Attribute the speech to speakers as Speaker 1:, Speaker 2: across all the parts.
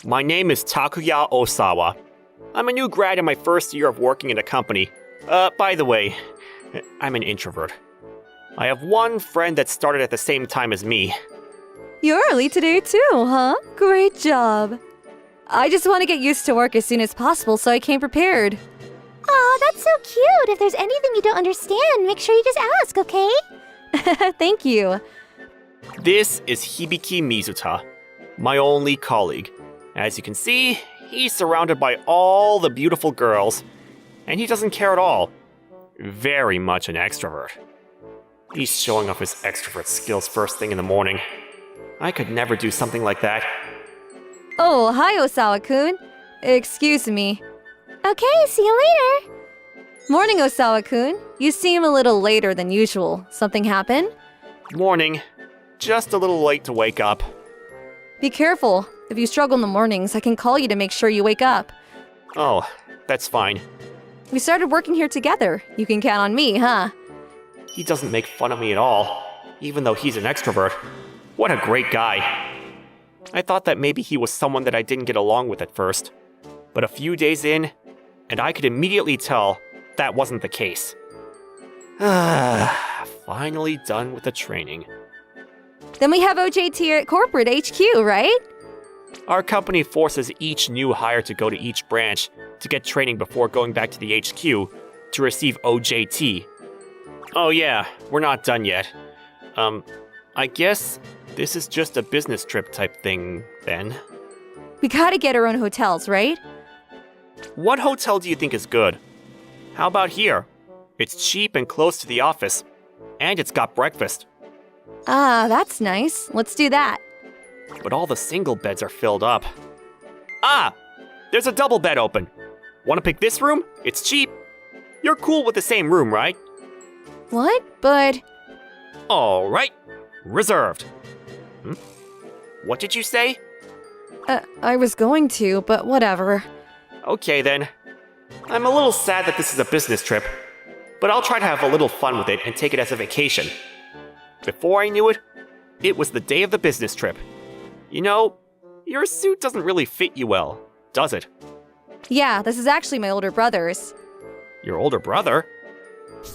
Speaker 1: My name is Takuya Osawa. I'm a new grad in my first year of working in a company. By the way, I'm an introvert. I have one friend that started at the same time as me.
Speaker 2: You're early today too, huh? Great job. I just want to get used to work as soon as possible, so I came prepared.
Speaker 3: Aw, that's so cute. If there's anything you don't understand, make sure you just ask, okay?
Speaker 2: Thank you.
Speaker 1: This is Hibiki Mizuta, my only colleague. As you can see, he's surrounded by all the beautiful girls, and he doesn't care at all. Very much an extrovert. He's showing off his extrovert skills first thing in the morning. I could never do something like that.
Speaker 2: Oh, hi Osawa-kun. Excuse me.
Speaker 3: Okay, see you later.
Speaker 2: Morning, Osawa-kun. You seem a little later than usual. Something happened?
Speaker 1: Morning. Just a little late to wake up.
Speaker 2: Be careful. If you struggle in the mornings, I can call you to make sure you wake up.
Speaker 1: Oh, that's fine.
Speaker 2: We started working here together. You can count on me, huh?
Speaker 1: He doesn't make fun of me at all, even though he's an extrovert. What a great guy. I thought that maybe he was someone that I didn't get along with at first. But a few days in, and I could immediately tell that wasn't the case. Finally done with the training.
Speaker 2: Then we have OJT at corporate HQ, right?
Speaker 1: Our company forces each new hire to go to each branch to get training before going back to the HQ to receive OJT. Oh yeah, we're not done yet. I guess this is just a business trip type thing, then.
Speaker 2: We gotta get our own hotels, right?
Speaker 1: What hotel do you think is good? How about here? It's cheap and close to the office, and it's got breakfast.
Speaker 2: Ah, that's nice. Let's do that.
Speaker 1: But all the single beds are filled up. Ah! There's a double bed open. Wanna pick this room? It's cheap. You're cool with the same room, right?
Speaker 2: What? But...
Speaker 1: Alright. Reserved. What did you say?
Speaker 2: I was going to, but whatever.
Speaker 1: Okay then. I'm a little sad that this is a business trip, but I'll try to have a little fun with it and take it as a vacation. Before I knew it, it was the day of the business trip. You know, your suit doesn't really fit you well, does it?
Speaker 2: Yeah, this is actually my older brother's.
Speaker 1: Your older brother?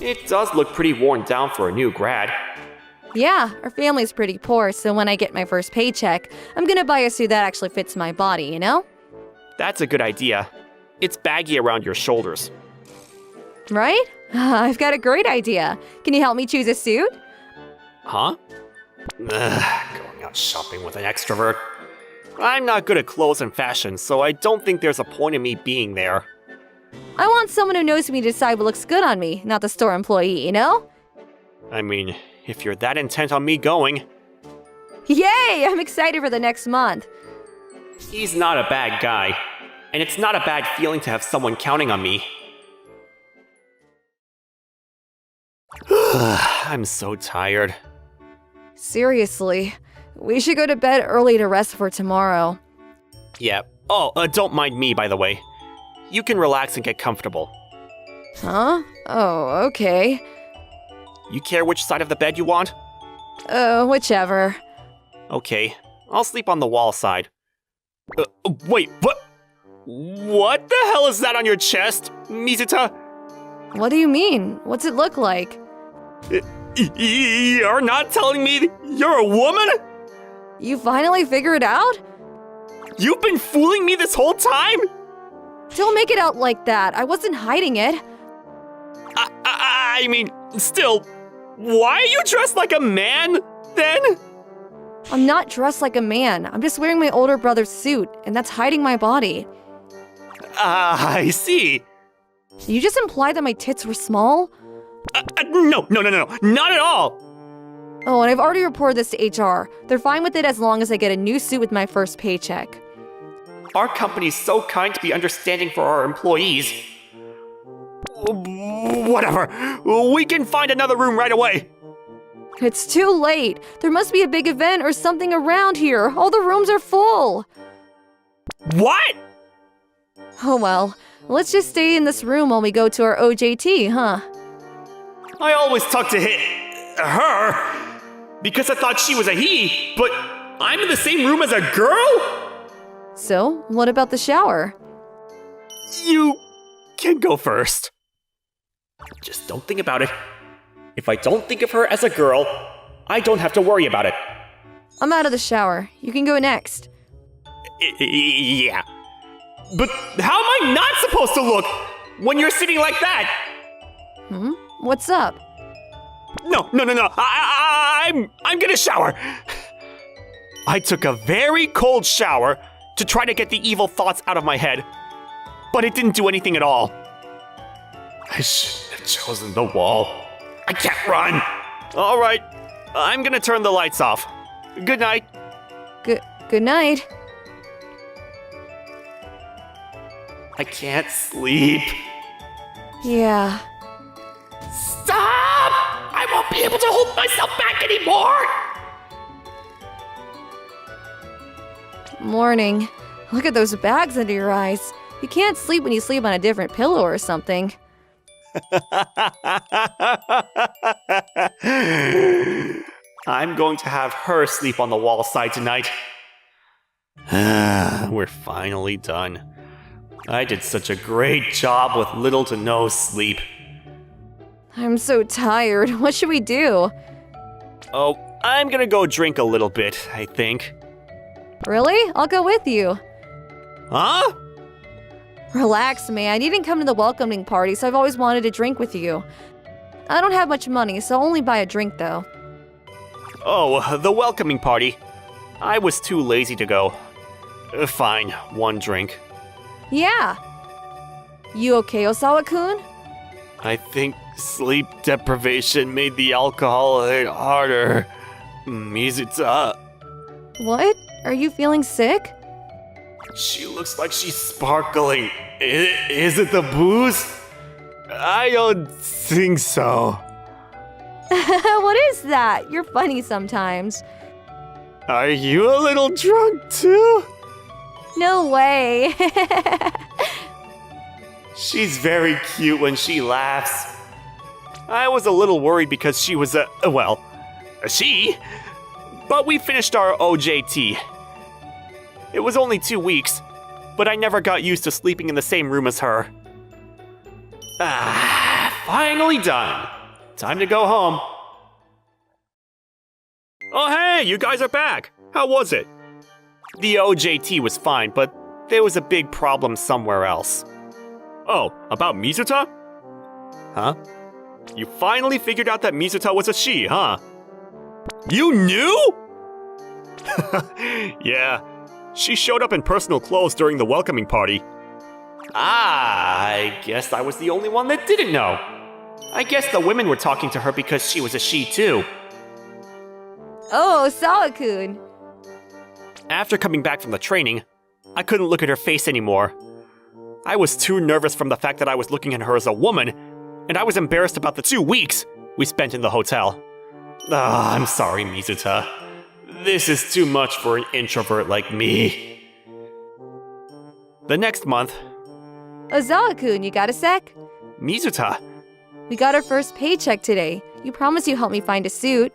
Speaker 1: It does look pretty worn down for a new grad.
Speaker 2: Yeah, our family's pretty poor, so when I get my first paycheck, I'm gonna buy a suit that actually fits my body, you know?
Speaker 1: That's a good idea. It's baggy around your shoulders.
Speaker 2: Right? I've got a great idea. Can you help me choose a suit?
Speaker 1: Huh? Going out shopping with an extrovert. I'm not good at clothes and fashion, so I don't think there's a point in me being there.
Speaker 2: I want someone who knows me to decide what looks good on me, not the store employee, you know?
Speaker 1: I mean, if you're that intent on me going.
Speaker 2: Yay! I'm excited for the next month.
Speaker 1: He's not a bad guy, and it's not a bad feeling to have someone counting on me. I'm so tired.
Speaker 2: Seriously, we should go to bed early to rest for tomorrow.
Speaker 1: Yeah. Oh, don't mind me, by the way. You can relax and get comfortable.
Speaker 2: Huh? Oh, okay.
Speaker 1: You care which side of the bed you want?
Speaker 2: Whichever.
Speaker 1: Okay, I'll sleep on the wall side. Wait, what? What the hell is that on your chest, Mizuta?
Speaker 2: What do you mean? What's it look like?
Speaker 1: You're not telling me you're a woman?
Speaker 2: You finally figured it out?
Speaker 1: You've been fooling me this whole time?
Speaker 2: Don't make it out like that. I wasn't hiding it.
Speaker 1: I mean, still, why are you dressed like a man, then?
Speaker 2: I'm not dressed like a man. I'm just wearing my older brother's suit, and that's hiding my body.
Speaker 1: I see.
Speaker 2: You just implied that my tits were small?
Speaker 1: No, not at all.
Speaker 2: Oh, and I've already reported this to HR. They're fine with it as long as I get a new suit with my first paycheck.
Speaker 1: Our company's so kind to be understanding for our employees. Whatever. We can find another room right away.
Speaker 2: It's too late. There must be a big event or something around here. All the rooms are full.
Speaker 1: What?
Speaker 2: Oh well. Let's just stay in this room while we go to our OJT, huh?
Speaker 1: I always talk to her because I thought she was a he, but I'm in the same room as a girl?
Speaker 2: So, what about the shower?
Speaker 1: You can go first. Just don't think about it. If I don't think of her as a girl, I don't have to worry about it.
Speaker 2: I'm out of the shower. You can go next.
Speaker 1: Yeah. But how am I not supposed to look when you're sitting like that?
Speaker 2: What's up?
Speaker 1: No. I'm gonna shower. I took a very cold shower to try to get the evil thoughts out of my head, but it didn't do anything at all. I shouldn't have chosen the wall. I can't run. All right, I'm gonna turn the lights off. Good night.
Speaker 2: Good night.
Speaker 1: I can't sleep.
Speaker 2: Yeah.
Speaker 1: Stop! I won't be able to hold myself back anymore!
Speaker 2: Morning. Look at those bags under your eyes. You can't sleep when you sleep on a different pillow or something.
Speaker 1: I'm going to have her sleep on the wall side tonight. We're finally done. I did such a great job with little to no sleep.
Speaker 2: I'm so tired. What should we do?
Speaker 1: Oh, I'm gonna go drink a little bit, I think.
Speaker 2: Really? I'll go with you.
Speaker 1: Huh?
Speaker 2: Relax, man. You didn't come to the welcoming party, so I've always wanted to drink with you. I don't have much money, so I'll only buy a drink, though.
Speaker 1: Oh, the welcoming party. I was too lazy to go. Fine, one drink.
Speaker 2: Yeah. You okay, Osawa-kun?
Speaker 1: I think sleep deprivation made the alcohol hit harder. Mizuta.
Speaker 2: What? Are you feeling sick?
Speaker 1: She looks like she's sparkling. Is it the booze? I don't think so.
Speaker 2: What is that? You're funny sometimes.
Speaker 1: Are you a little drunk too?
Speaker 2: No way.
Speaker 1: She's very cute when she laughs. I was a little worried because she was a she. But we finished our OJT. It was only 2 weeks, but I never got used to sleeping in the same room as her. Finally done. Time to go home. Oh hey, you guys are back. How was it? The OJT was fine, but there was a big problem somewhere else. Oh, about Mizuta? Huh? You finally figured out that Mizuta was a she, huh? You knew? Yeah, she showed up in personal clothes during the welcoming party. I guess I was the only one that didn't know. I guess the women were talking to her because she was a she too.
Speaker 2: Oh, Osawa-kun.
Speaker 1: After coming back from the training, I couldn't look at her face anymore. I was too nervous from the fact that I was looking at her as a woman, and I was embarrassed about the 2 weeks we spent in the hotel. I'm sorry, Mizuta. This is too much for an introvert like me. The next month...
Speaker 2: Osawa-kun, you got a sec?
Speaker 1: Mizuta.
Speaker 2: We got our first paycheck today. You promised you help me find a suit.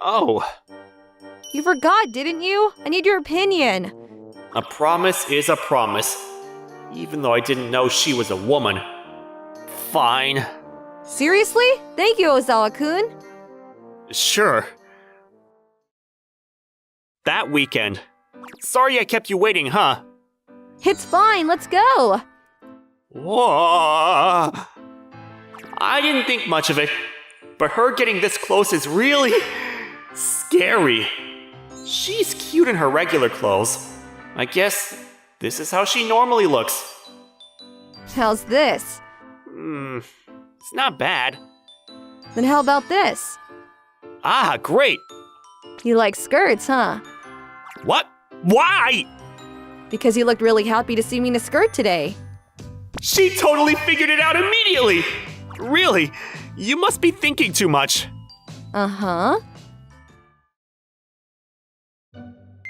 Speaker 1: Oh.
Speaker 2: You forgot, didn't you? I need your opinion.
Speaker 1: A promise is a promise. Even though I didn't know she was a woman. Fine.
Speaker 2: Seriously? Thank you, Osawa-kun.
Speaker 1: Sure. That weekend. Sorry I kept you waiting, huh?
Speaker 2: It's fine, let's go.
Speaker 1: Whoa. I didn't think much of it, but her getting this close is really scary. She's cute in her regular clothes. I guess this is how she normally looks.
Speaker 2: How's this?
Speaker 1: It's not bad.
Speaker 2: Then how about this?
Speaker 1: Ah, great.
Speaker 2: You like skirts, huh?
Speaker 1: What? Why?
Speaker 2: Because you looked really happy to see me in a skirt today.
Speaker 1: She totally figured it out immediately. Really? You must be thinking too much.
Speaker 2: Uh-huh.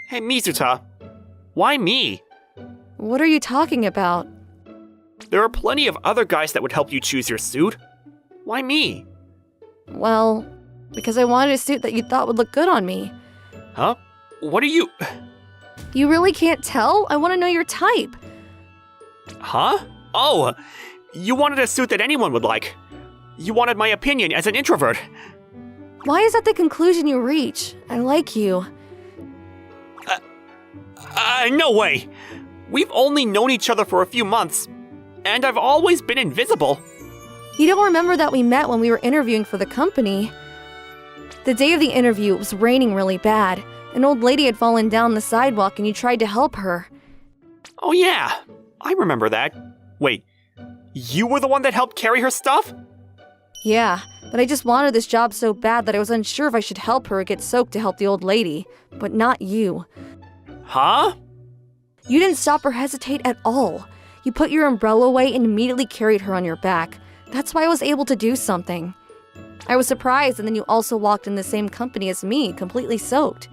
Speaker 1: Hey, Mizuta. Why me?
Speaker 2: What are you talking about?
Speaker 1: There are plenty of other guys that would help you choose your suit. Why me?
Speaker 2: Well, because I wanted a suit that you thought would look good on me.
Speaker 1: Huh? What are you...
Speaker 2: You really can't tell? I want to know your type.
Speaker 1: Huh? Oh, you wanted a suit that anyone would like. You wanted my opinion as an introvert.
Speaker 2: Why is that the conclusion you reach? I like you.
Speaker 1: No way. We've only known each other for a few months, and I've always been invisible.
Speaker 2: You don't remember that we met when we were interviewing for the company? The day of the interview, it was raining really bad. An old lady had fallen down the sidewalk and you tried to help her.
Speaker 1: Oh yeah, I remember that. Wait, you were the one that helped carry her stuff?
Speaker 2: Yeah, but I just wanted this job so bad that I was unsure if I should help her or get soaked to help the old lady. But not you.
Speaker 1: Huh?
Speaker 2: You didn't stop or hesitate at all. You put your umbrella away and immediately carried her on your back. That's why I was able to do something. I was surprised, and then you also walked in the same company as me, completely soaked.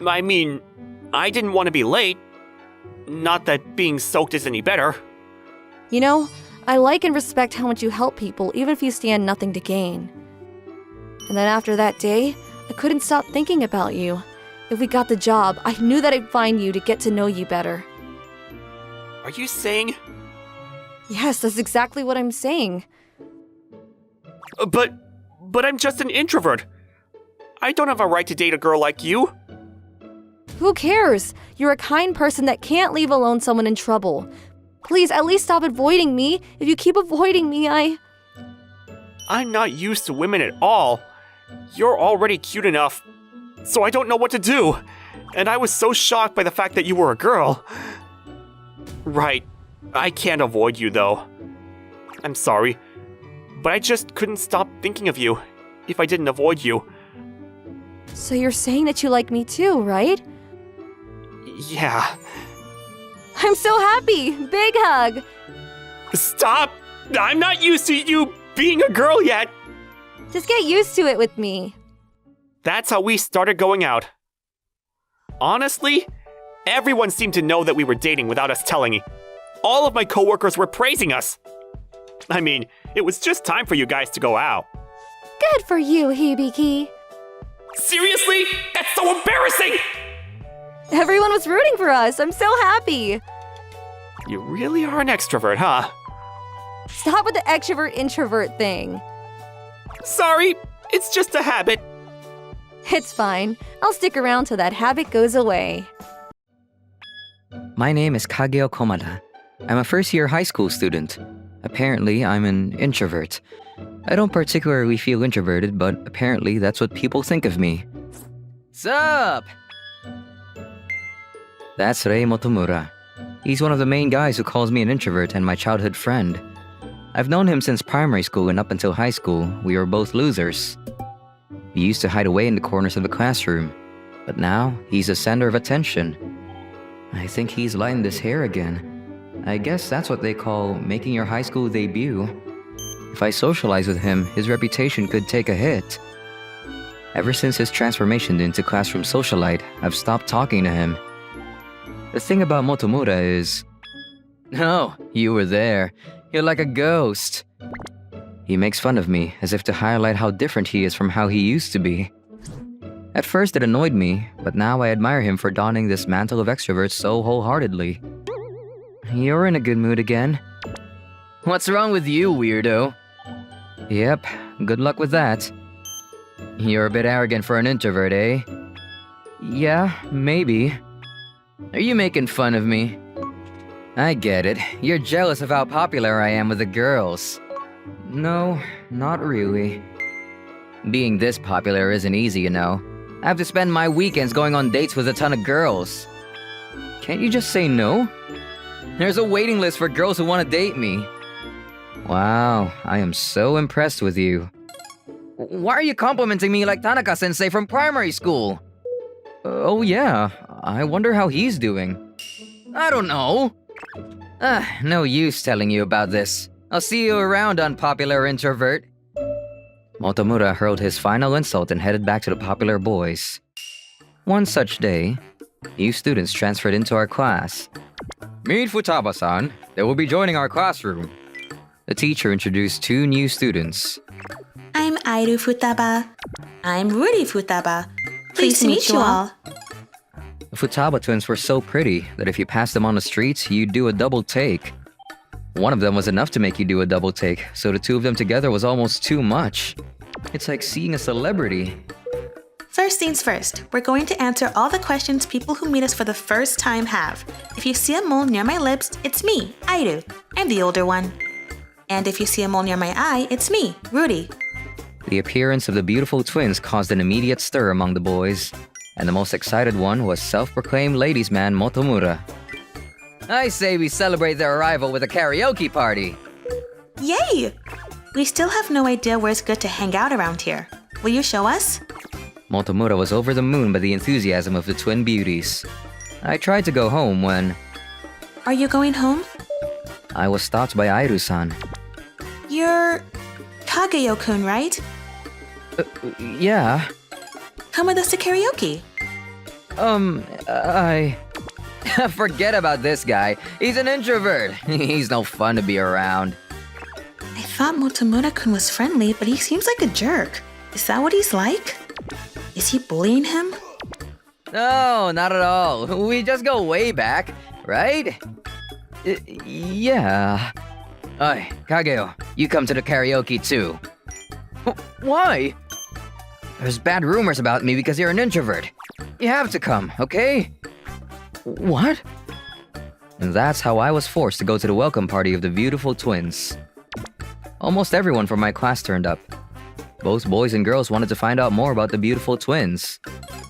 Speaker 1: I mean, I didn't want to be late. Not that being soaked is any better.
Speaker 2: You know, I like and respect how much you help people, even if you stand nothing to gain. And then after that day, I couldn't stop thinking about you. If we got the job, I knew that I'd find you to get to know you better.
Speaker 1: Are you saying...
Speaker 2: Yes, that's exactly what I'm saying.
Speaker 1: But I'm just an introvert. I don't have a right to date a girl like you.
Speaker 2: Who cares? You're a kind person that can't leave alone someone in trouble. Please, at least stop avoiding me. If you keep avoiding me,
Speaker 1: I'm not used to women at all. You're already cute enough, so I don't know what to do. And I was so shocked by the fact that you were a girl. Right, I can't avoid you though. I'm sorry, but I just couldn't stop thinking of you if I didn't avoid you.
Speaker 2: So you're saying that you like me too, right?
Speaker 1: Yeah.
Speaker 2: I'm so happy! Big hug!
Speaker 1: Stop! I'm not used to you being a girl yet!
Speaker 2: Just get used to it with me.
Speaker 1: That's how we started going out. Honestly, everyone seemed to know that we were dating without us telling. All of my coworkers were praising us. I mean, it was just time for you guys to go out.
Speaker 3: Good for you, Hibiki.
Speaker 1: Seriously? That's so embarrassing!
Speaker 2: Everyone was rooting for us. I'm so happy.
Speaker 1: You really are an extrovert, huh?
Speaker 2: Stop with the extrovert-introvert thing.
Speaker 1: Sorry, it's just a habit.
Speaker 2: It's fine. I'll stick around till that habit goes away.
Speaker 4: My name is Kageo Komada. I'm a first-year high school student. Apparently, I'm an introvert. I don't particularly feel introverted, but apparently that's what people think of me. Sup? That's Rei Motomura. He's one of the main guys who calls me an introvert and my childhood friend. I've known him since primary school, and up until high school, we were both losers. We used to hide away in the corners of the classroom, but now he's the center of attention. I think he's lightened his hair again. I guess that's what they call making your high school debut. If I socialize with him, his reputation could take a hit. Ever since his transformation into classroom socialite, I've stopped talking to him. The thing about Motomura is... Oh, you were there. You're like a ghost. He makes fun of me, as if to highlight how different he is from how he used to be. At first it annoyed me, but now I admire him for donning this mantle of extrovert so wholeheartedly. You're in a good mood again. What's wrong with you, weirdo? Yep, good luck with that. You're a bit arrogant for an introvert, eh? Yeah, maybe. Are you making fun of me? I get it. You're jealous of how popular I am with the girls. No, not really. Being this popular isn't easy, you know. I have to spend my weekends going on dates with a ton of girls. Can't you just say no? There's a waiting list for girls who want to date me. Wow, I am so impressed with you. Why are you complimenting me like Tanaka-sensei from primary school? Oh yeah, I wonder how he's doing. I don't know. No use telling you about this. I'll see you around, unpopular introvert. Motomura hurled his final insult and headed back to the popular boys. One such day, new students transferred into our class. Meet Futaba-san. They will be joining our classroom. The teacher introduced two new students.
Speaker 5: I'm Airu Futaba. I'm Ruri Futaba. Pleased to meet you all.
Speaker 4: The Futaba twins were so pretty that if you passed them on the streets, you'd do a double take. One of them was enough to make you do a double take, so the two of them together was almost too much. It's like seeing a celebrity.
Speaker 5: First things first, we're going to answer all the questions people who meet us for the first time have. If you see a mole near my lips, it's me, Airu. I'm the older one. And if you see a mole near my eye, it's me, Rudy.
Speaker 4: The appearance of the beautiful twins caused an immediate stir among the boys, and the most excited one was self-proclaimed ladies' man Motomura. I say we celebrate their arrival with a karaoke party.
Speaker 5: Yay! We still have no idea where it's good to hang out around here. Will you show us?
Speaker 4: Motomura was over the moon by the enthusiasm of the twin beauties. I tried to go home when
Speaker 5: Are you going home?
Speaker 4: I was stopped by Airu-san.
Speaker 5: You're Kageo-kun, right?
Speaker 4: Yeah.
Speaker 5: Come with us to karaoke.
Speaker 4: I... Forget about this guy. He's an introvert. He's no fun to be around.
Speaker 5: I thought Motomura-kun was friendly, but he seems like a jerk. Is that what he's like? Is he bullying him?
Speaker 4: No, not at all. We just go way back, right? Yeah. Oi, Kageo, you come to the karaoke too. Why? There's bad rumors about me because you're an introvert. You have to come, okay? What? And that's how I was forced to go to the welcome party of the beautiful twins. Almost everyone from my class turned up. Both boys and girls wanted to find out more about the beautiful twins.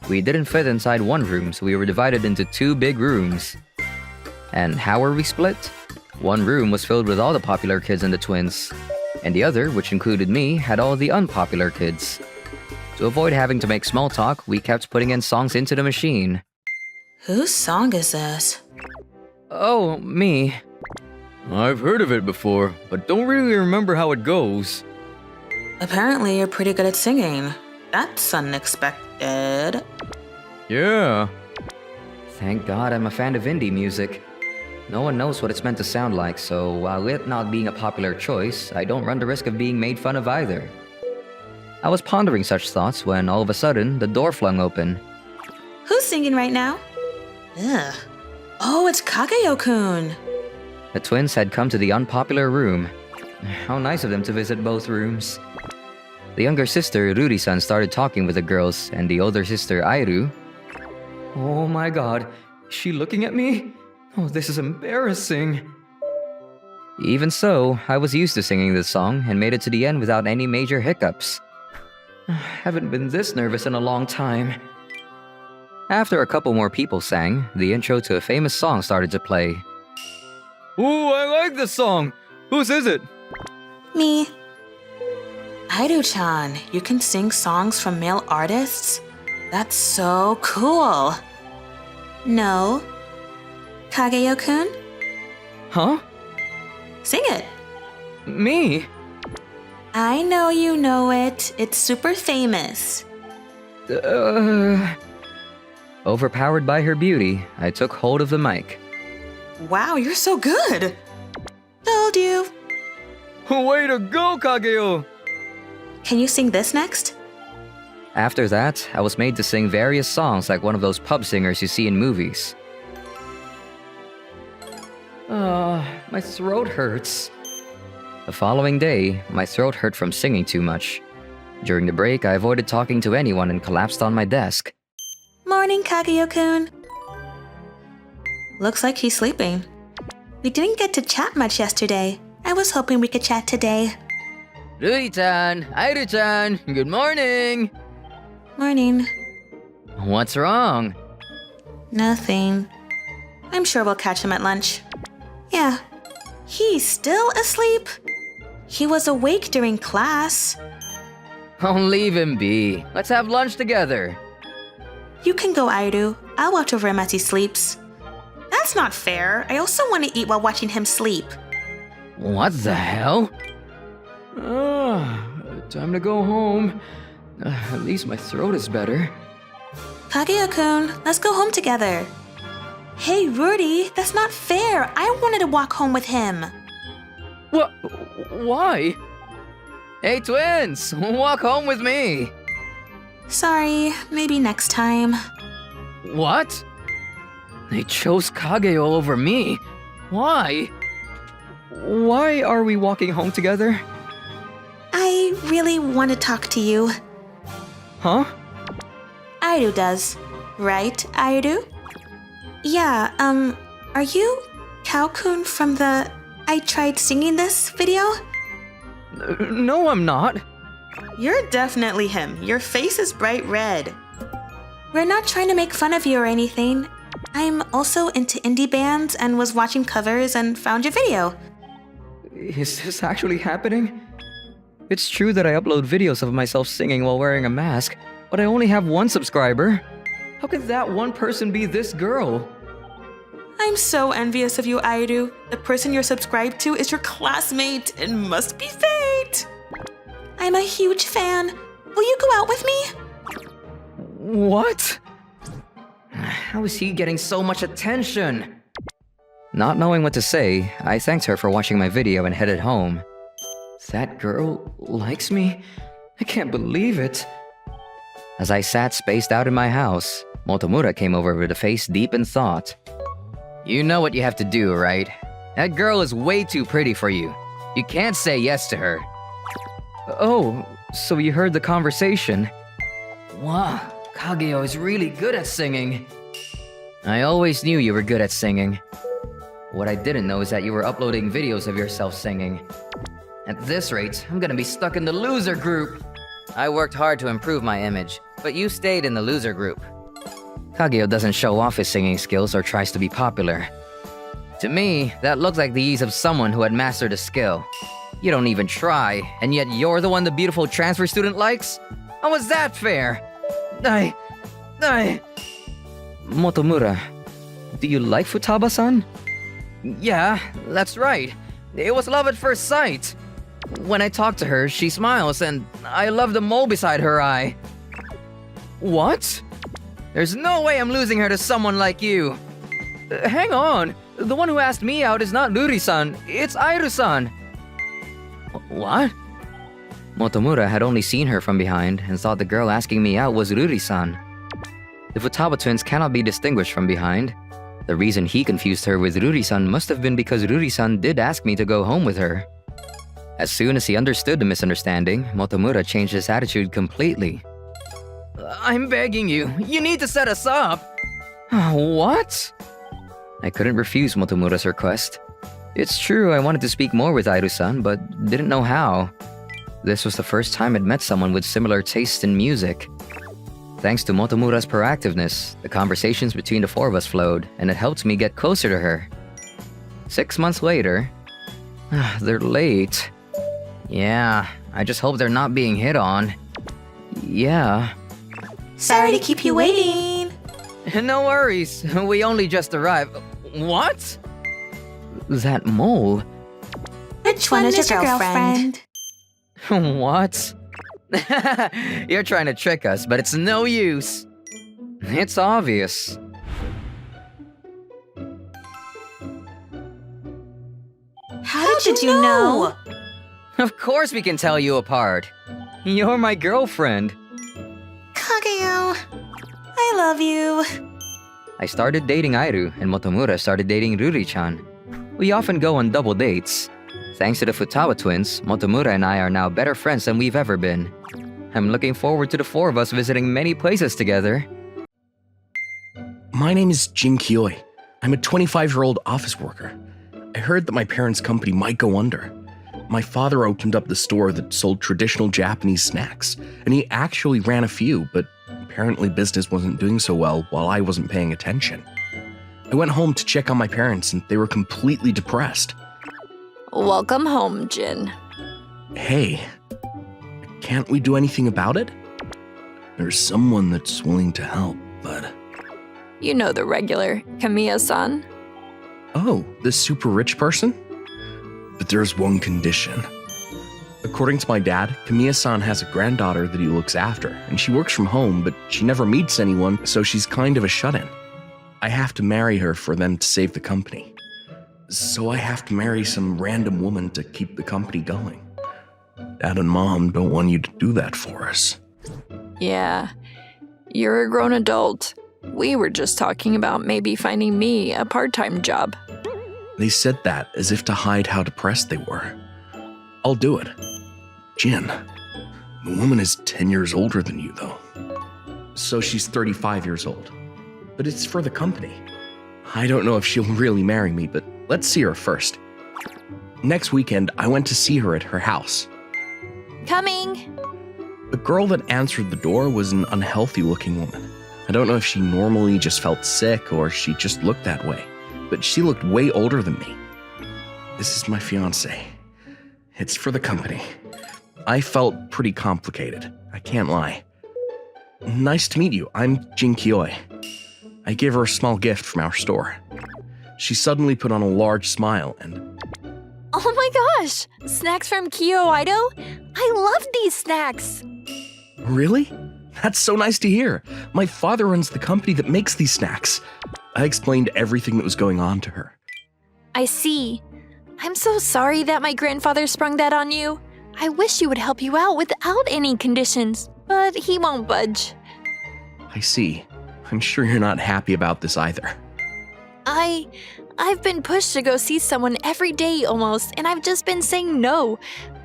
Speaker 4: We didn't fit inside one room, so we were divided into two big rooms. And how were we split? One room was filled with all the popular kids and the twins, and the other, which included me, had all the unpopular kids. To avoid having to make small talk, we kept putting in songs into the machine.
Speaker 5: Whose song is this?
Speaker 4: Oh, me. I've heard of it before, but don't really remember how it goes.
Speaker 5: Apparently, you're pretty good at singing. That's unexpected.
Speaker 4: Yeah. Thank God I'm a fan of indie music. No one knows what it's meant to sound like, so while it not being a popular choice, I don't run the risk of being made fun of either. I was pondering such thoughts when all of a sudden, the door flung open.
Speaker 5: Who's singing right now? Ugh. Oh, it's Kageo-kun.
Speaker 4: The twins had come to the unpopular room. How nice of them to visit both rooms. The younger sister, Ruri-san, started talking with the girls, and the older sister, Airu... Oh my god, is she looking at me? Oh, this is embarrassing. Even so, I was used to singing this song and made it to the end without any major hiccups. Haven't been this nervous in a long time. After a couple more people sang, the intro to a famous song started to play. Ooh, I like this song! Whose is it?
Speaker 5: Me. Airu-chan, you can sing songs from male artists? That's so cool. No. Kageo-kun?
Speaker 4: Huh?
Speaker 5: Sing it.
Speaker 4: Me?
Speaker 5: I know you know it. It's super famous.
Speaker 4: Overpowered by her beauty, I took hold of the mic.
Speaker 5: Wow, you're so good. Told you.
Speaker 4: Way to go, Kageo!
Speaker 5: Can you sing this next?
Speaker 4: After that, I was made to sing various songs like one of those pub singers you see in movies. My throat hurts. The following day, my throat hurt from singing too much. During the break, I avoided talking to anyone and collapsed on my desk.
Speaker 5: Morning, Kageo-kun. Looks like he's sleeping. We didn't get to chat much yesterday. I was hoping we could chat today.
Speaker 4: Rudy-chan, Airu-chan, good morning!
Speaker 5: Morning.
Speaker 4: What's wrong?
Speaker 5: Nothing. I'm sure we'll catch him at lunch. Yeah. He's still asleep? He was awake during class.
Speaker 4: Oh, leave him be. Let's have lunch together.
Speaker 5: You can go, Airu. I'll watch over him as he sleeps. That's not fair. I also want to eat while watching him sleep.
Speaker 4: What the hell? Time to go home. At least my throat is better.
Speaker 5: Kageo-kun, let's go home together. Hey, Rudy, that's not fair. I wanted to walk home with him.
Speaker 4: What? Why? Hey, twins! Walk home with me!
Speaker 5: Sorry, maybe next time.
Speaker 4: What? They chose Kageo over me. Why? Why are we walking home together?
Speaker 5: I really want to talk to you.
Speaker 4: Huh?
Speaker 5: Airu does. Right, Airu? Yeah, are you Kao-kun from the I Tried Singing This video?
Speaker 4: No, I'm not.
Speaker 5: You're definitely him. Your face is bright red. We're not trying to make fun of you or anything. I'm also into indie bands and was watching covers and found your video.
Speaker 4: Is this actually happening? It's true that I upload videos of myself singing while wearing a mask, but I only have one subscriber. How could that one person be this girl?
Speaker 5: I'm so envious of you, Airu. The person you're subscribed to is your classmate. It must be fate. I'm a huge fan. Will you go out with me?
Speaker 4: What? How is he getting so much attention? Not knowing what to say, I thanked her for watching my video and headed home. That girl likes me? I can't believe it. As I sat spaced out in my house, Motomura came over with a face deep in thought. You know what you have to do, right? That girl is way too pretty for you. You can't say yes to her. Oh, so you heard the conversation. Wow, Kageo is really good at singing. I always knew you were good at singing. What I didn't know is that you were uploading videos of yourself singing. At this rate, I'm gonna be stuck in the loser group. I worked hard to improve my image, but you stayed in the loser group. Kageo doesn't show off his singing skills or tries to be popular. To me, that looks like the ease of someone who had mastered a skill. You don't even try, and yet you're the one the beautiful transfer student likes? How was that fair? Motomura, do you like Futaba-san? Yeah, that's right. It was love at first sight. When I talk to her, she smiles, and I love the mole beside her eye. What? There's no way I'm losing her to someone like you. Hang on. The one who asked me out is not Ruri-san. It's Airu-san. What? Motomura had only seen her from behind and thought the girl asking me out was Ruri-san. The Futaba twins cannot be distinguished from behind. The reason he confused her with Ruri-san must have been because Ruri-san did ask me to go home with her. As soon as he understood the misunderstanding, Motomura changed his attitude completely. I'm begging you, you need to set us up! What? I couldn't refuse Motomura's request. It's true I wanted to speak more with Airu-san, but didn't know how. This was the first time I'd met someone with similar tastes in music. Thanks to Motomura's proactiveness, the conversations between the four of us flowed, and it helped me get closer to her. 6 months later... they're late. Yeah, I just hope they're not being hit on. Yeah.
Speaker 5: Sorry to keep you waiting.
Speaker 4: No worries, we only just arrived. What? That mole?
Speaker 5: Which one is your girlfriend?
Speaker 4: What? You're trying to trick us, but it's no use. It's obvious.
Speaker 5: How did you know?
Speaker 4: Of course we can tell you apart. You're my girlfriend.
Speaker 5: Kageo, I love you.
Speaker 4: I started dating Airu, and Motomura started dating Ruri-chan. We often go on double dates. Thanks to the Futaba twins, Motomura and I are now better friends than we've ever been. I'm looking forward to the four of us visiting many places together.
Speaker 6: My name is Jin Kyoi. I'm a 25-year-old office worker. I heard that my parents' company might go under. My father opened up the store that sold traditional Japanese snacks, and he actually ran a few, but apparently business wasn't doing so well while I wasn't paying attention. I went home to check on my parents, and they were completely depressed.
Speaker 2: Welcome home, Jin.
Speaker 6: Hey, can't we do anything about it? There's someone that's willing to help, but...
Speaker 2: You know the regular, Kamiya-san.
Speaker 6: Oh, this super rich person? But there's one condition. According to my dad, Kamiya-san has a granddaughter that he looks after, and she works from home, but she never meets anyone, so she's kind of a shut-in. I have to marry her for them to save the company. So I have to marry some random woman to keep the company going. Dad and Mom don't want you to do that for us.
Speaker 2: Yeah, you're a grown adult.
Speaker 7: We were just talking about maybe finding me a part-time job.
Speaker 6: They said that as if to hide how depressed they were. I'll do it. Jin, the woman is 10 years older than you, though. So she's 35 years old. But it's for the company. I don't know if she'll really marry me, but let's see her first. Next weekend, I went to see her at her house.
Speaker 2: Coming!
Speaker 6: The girl that answered the door was an unhealthy-looking woman. I don't know if she normally just felt sick or she just looked that way, but she looked way older than me. This is my fiancé. It's for the company. I felt pretty complicated, I can't lie. Nice to meet you, I'm Jin Kioi. I gave her a small gift from our store. She suddenly put on a large smile and...
Speaker 2: Oh my gosh! Snacks from Kyo Aido? I love these snacks!
Speaker 6: Really? That's so nice to hear. My father runs the company that makes these snacks. I explained everything that was going on to her.
Speaker 2: I see. I'm so sorry that my grandfather sprung that on you. I wish he would help you out without any conditions, but he won't budge.
Speaker 6: I see. I'm sure you're not happy about this either.
Speaker 2: I've been pushed to go see someone every day almost, and I've just been saying no.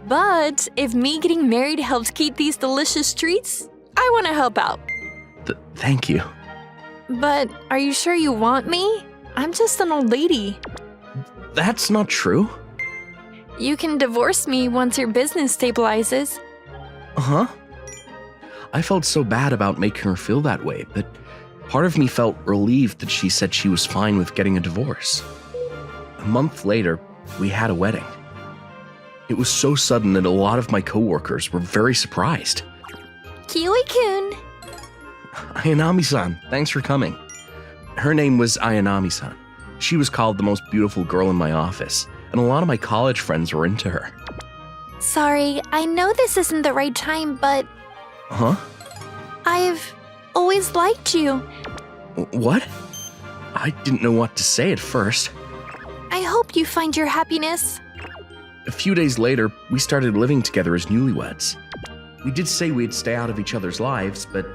Speaker 2: But if me getting married helps keep these delicious treats, I want to help out.
Speaker 6: Thank you.
Speaker 2: But are you sure you want me? I'm just an old lady.
Speaker 6: That's not true.
Speaker 2: You can divorce me once your business stabilizes.
Speaker 6: Uh-huh. I felt so bad about making her feel that way, but part of me felt relieved that she said she was fine with getting a divorce. A month later, we had a wedding. It was so sudden that a lot of my coworkers were very surprised.
Speaker 2: Kiwi-kun.
Speaker 6: Ayanami-san, thanks for coming. Her name was Ayanami-san. She was called the most beautiful girl in my office, and a lot of my college friends were into her.
Speaker 2: Sorry, I know this isn't the right time, but...
Speaker 6: Huh?
Speaker 2: I've always liked you.
Speaker 6: What? I didn't know what to say at first.
Speaker 2: I hope you find your happiness.
Speaker 6: A few days later, we started living together as newlyweds. We did say we'd stay out of each other's lives, but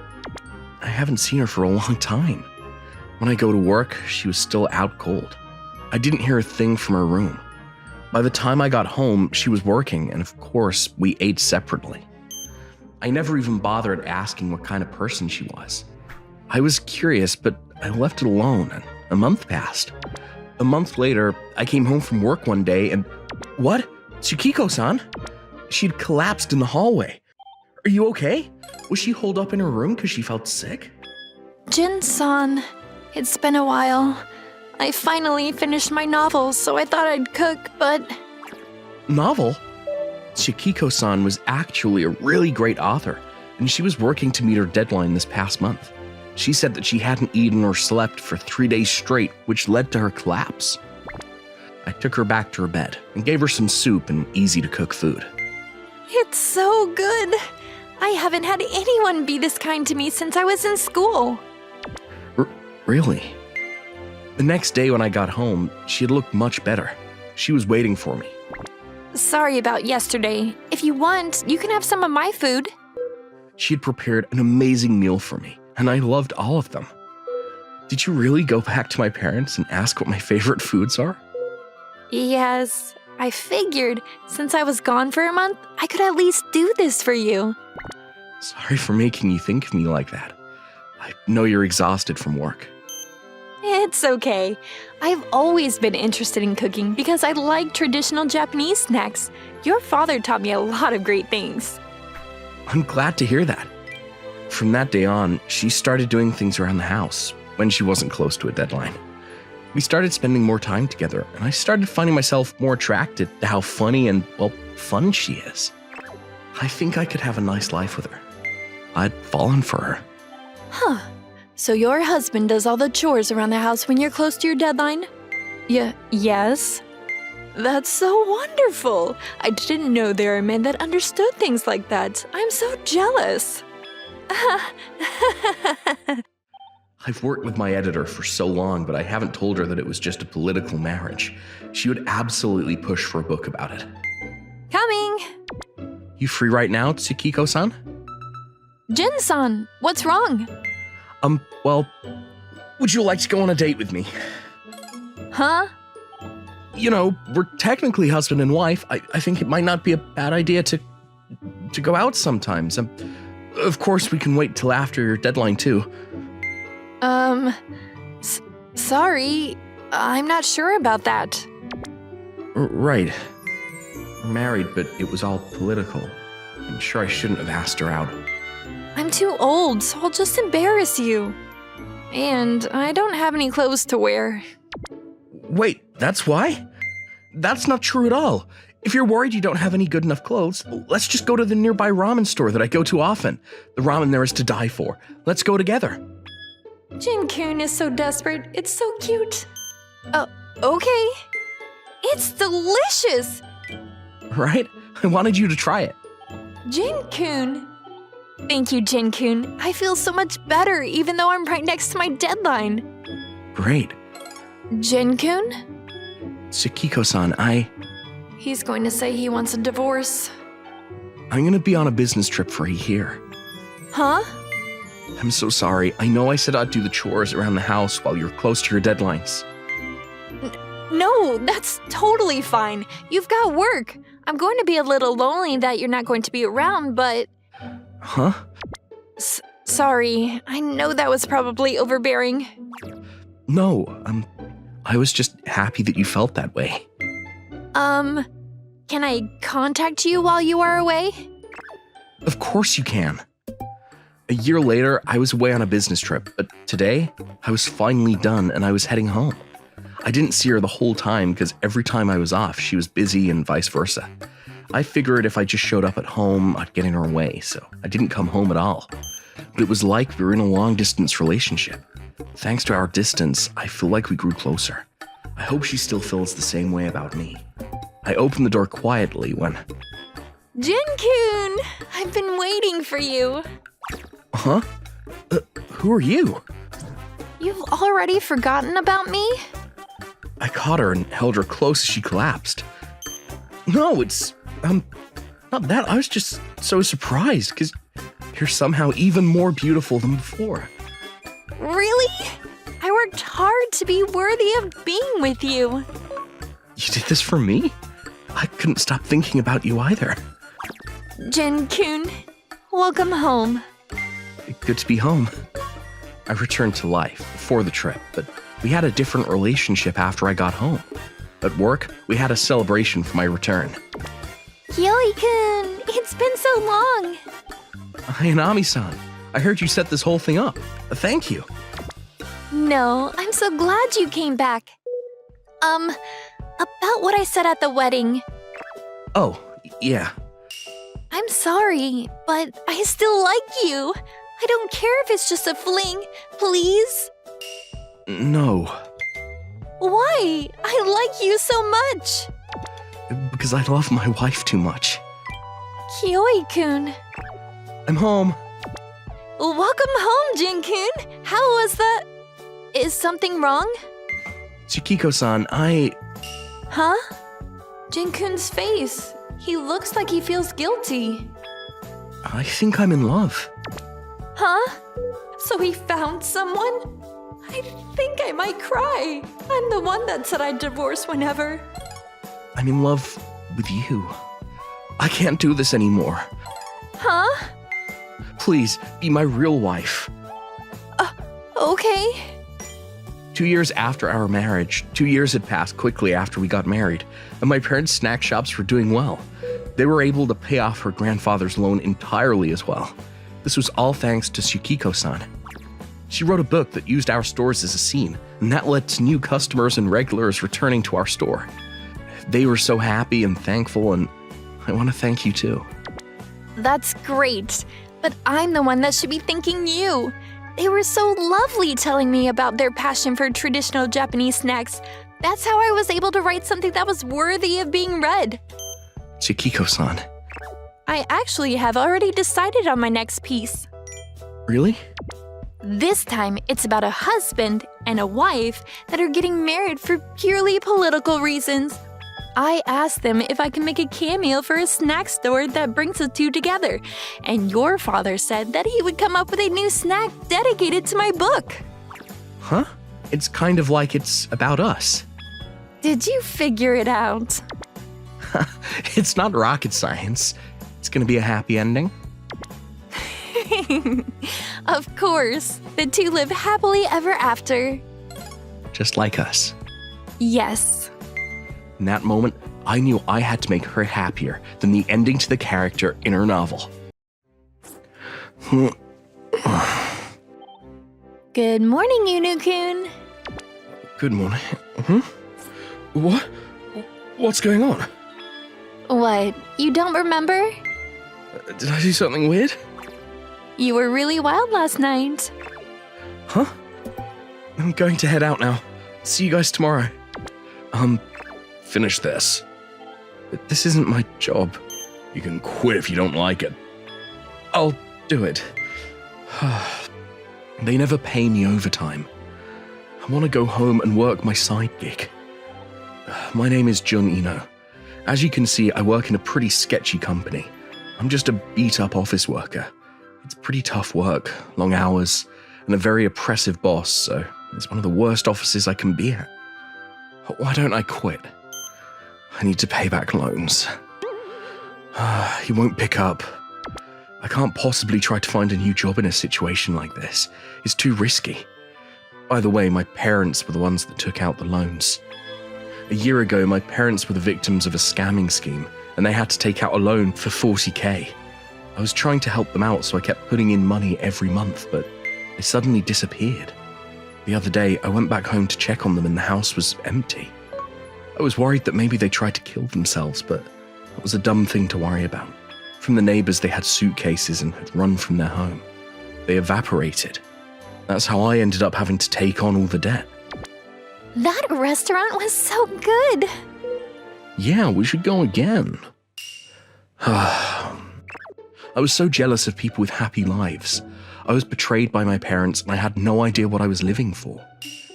Speaker 6: I haven't seen her for a long time. When I go to work, she was still out cold. I didn't hear a thing from her room. By the time I got home, she was working, and of course, we ate separately. I never even bothered asking what kind of person she was. I was curious, but I left it alone, and a month passed. A month later, I came home from work one day and... What? Tsukiko-san? She'd collapsed in the hallway. Are you okay? Was she holed up in her room because she felt sick?
Speaker 2: Jin-san, it's been a while. I finally finished my novel, so I thought I'd cook, but...
Speaker 6: Novel? Tsukiko-san was actually a really great author, and she was working to meet her deadline this past month. She said that she hadn't eaten or slept for 3 days straight, which led to her collapse. I took her back to her bed and gave her some soup and easy-to-cook food.
Speaker 2: It's so good. I haven't had anyone be this kind to me since I was in school.
Speaker 6: Really? The next day when I got home, she had looked much better. She was waiting for me.
Speaker 2: Sorry about yesterday. If you want, you can have some of my food.
Speaker 6: She had prepared an amazing meal for me, and I loved all of them. Did you really go back to my parents and ask what my favorite foods are?
Speaker 2: Yes, I figured since I was gone for a month, I could at least do this for you.
Speaker 6: Sorry for making you think of me like that. I know you're exhausted from work.
Speaker 2: It's okay. I've always been interested in cooking because I like traditional Japanese snacks. Your father taught me a lot of great things.
Speaker 6: I'm glad to hear that. From that day on, she started doing things around the house when she wasn't close to a deadline. We started spending more time together, and I started finding myself more attracted to how funny and, well, fun she is. I think I could have a nice life with her. I'd fallen for her.
Speaker 2: Huh. So your husband does all the chores around the house when you're close to your deadline? Yes. That's so wonderful. I didn't know there are men that understood things like that. I'm so jealous.
Speaker 6: I've worked with my editor for so long, but I haven't told her that it was just a political marriage. She would absolutely push for a book about it.
Speaker 2: Coming!
Speaker 6: You free right now, Tsukiko-san?
Speaker 2: Jin-san, what's wrong?
Speaker 6: Well, Would you like to go on a date with me?
Speaker 7: Huh?
Speaker 6: You know, we're technically husband and wife. I think it might not be a bad idea to go out sometimes. Of course, we can wait till after your deadline, too.
Speaker 7: Sorry. I'm not sure about that.
Speaker 6: Right. We're married, but it was all political. I'm sure I shouldn't have asked her out.
Speaker 7: I'm too old, so I'll just embarrass you. And I don't have any clothes to wear.
Speaker 6: Wait, that's why? That's not true at all. If you're worried you don't have any good enough clothes, let's just go to the nearby ramen store that I go to often. The ramen there is to die for. Let's go together.
Speaker 7: Jin-kun is so desperate. It's so cute. Okay. It's delicious!
Speaker 6: Right? I wanted you to try it.
Speaker 7: Jin-kun. Thank you, Jin-kun. I feel so much better even though I'm right next to my deadline.
Speaker 6: Great.
Speaker 7: Jin-kun?
Speaker 6: Tsukiko-san,
Speaker 7: He's going to say he wants a divorce.
Speaker 6: I'm gonna be on a business trip for a year.
Speaker 7: Huh?
Speaker 6: I'm so sorry. I know I said I'd do the chores around the house while you're close to your deadlines.
Speaker 7: No, that's totally fine. You've got work. I'm going to be a little lonely that you're not going to be around, but...
Speaker 6: Huh?
Speaker 7: Sorry. I know that was probably overbearing.
Speaker 6: No, I was just happy that you felt that way.
Speaker 7: Can I contact you while you are away?
Speaker 6: Of course you can. A year later, I was away on a business trip, but today, I was finally done and I was heading home. I didn't see her the whole time because every time I was off, she was busy and vice versa. I figured if I just showed up at home, I'd get in her way, so I didn't come home at all. But it was like we were in a long-distance relationship. Thanks to our distance, I feel like we grew closer. I hope she still feels the same way about me. I opened the door quietly when...
Speaker 7: Jin-kun! I've been waiting for you.
Speaker 6: Huh? Who are you?
Speaker 7: You've already forgotten about me?
Speaker 6: I caught her and held her close as she collapsed. No, it's, not that. I was just so surprised because you're somehow even more beautiful than before.
Speaker 7: Really? I worked hard to be worthy of being with you.
Speaker 6: You did this for me? I couldn't stop thinking about you either.
Speaker 7: Jin-kun, welcome home.
Speaker 6: Good to be home. I returned to life before the trip, but we had a different relationship after I got home. At work, we had a celebration for my return.
Speaker 3: Yoi-kun, it's been so long.
Speaker 6: Ayasaki-san, I heard you set this whole thing up. Thank you.
Speaker 7: No, I'm so glad you came back. About what I said at the wedding.
Speaker 6: Oh, yeah.
Speaker 7: I'm sorry, but I still like you. I don't care if it's just a fling, please.
Speaker 6: No.
Speaker 7: Why? I like you so much.
Speaker 6: Because I love my wife too much.
Speaker 7: Kyoi-kun.
Speaker 6: I'm home.
Speaker 7: Welcome home, Jin-kun. How was that? Is something wrong?
Speaker 6: Tsukiko-san,
Speaker 7: Huh? Jin-kun's face. He looks like he feels guilty.
Speaker 6: I think I'm in love.
Speaker 7: Huh? So he found someone? I think I might cry. I'm the one that said I'd divorce whenever.
Speaker 6: I'm in love with you. I can't do this anymore.
Speaker 7: Huh?
Speaker 6: Please, be my real wife.
Speaker 7: Okay.
Speaker 6: 2 years after our marriage, 2 years had passed quickly after we got married, and my parents' snack shops were doing well. They were able to pay off her grandfather's loan entirely as well. This was all thanks to Tsukiko-san. She wrote a book that used our stores as a scene, and that led to new customers and regulars returning to our store. They were so happy and thankful, and I want to thank you too.
Speaker 7: That's great. But I'm the one that should be thanking you. They were so lovely telling me about their passion for traditional Japanese snacks. That's how I was able to write something that was worthy of being read.
Speaker 6: Tsukiko-san.
Speaker 7: I actually have already decided on my next piece.
Speaker 6: Really?
Speaker 7: This time, it's about a husband and a wife that are getting married for purely political reasons. I asked them if I can make a cameo for a snack store that brings the two together, and your father said that he would come up with a new snack dedicated to my book.
Speaker 6: Huh? It's kind of like it's about us.
Speaker 7: Did you figure it out?
Speaker 6: It's not rocket science. It's gonna be a happy ending.
Speaker 7: Of course. The two live happily ever after.
Speaker 6: Just like us.
Speaker 7: Yes.
Speaker 6: In that moment, I knew I had to make her happier than the ending to the character in her novel.
Speaker 7: Good morning, Inu-kun.
Speaker 6: Good morning. What? What's going on?
Speaker 7: What, you don't remember?
Speaker 6: Did I do something weird?
Speaker 7: You were really wild last night.
Speaker 6: Huh? I'm going to head out now. See you guys tomorrow. Finish this. This isn't my job. You can quit if you don't like it. I'll do it. They never pay me overtime. I want to go home and work my side gig. My name is Jun Ino. As you can see, I work in a pretty sketchy company. I'm just a beat-up office worker. It's pretty tough work, long hours, and a very oppressive boss, so it's one of the worst offices I can be at. Why don't I quit? I need to pay back loans. He won't pick up. I can't possibly try to find a new job in a situation like this. It's too risky. By the way, my parents were the ones that took out the loans. A year ago, my parents were the victims of a scamming scheme, and they had to take out a loan for 40k. I was trying to help them out, so I kept putting in money every month, but they suddenly disappeared. The other day, I went back home to check on them and the house was empty. I was worried that maybe they tried to kill themselves, but that was a dumb thing to worry about. From the neighbors, they had suitcases and had run from their home. They evaporated. That's how I ended up having to take on all the debt.
Speaker 7: That restaurant was so good.
Speaker 6: Yeah, we should go again. I was so jealous of people with happy lives. I was betrayed by my parents and I had no idea what I was living for.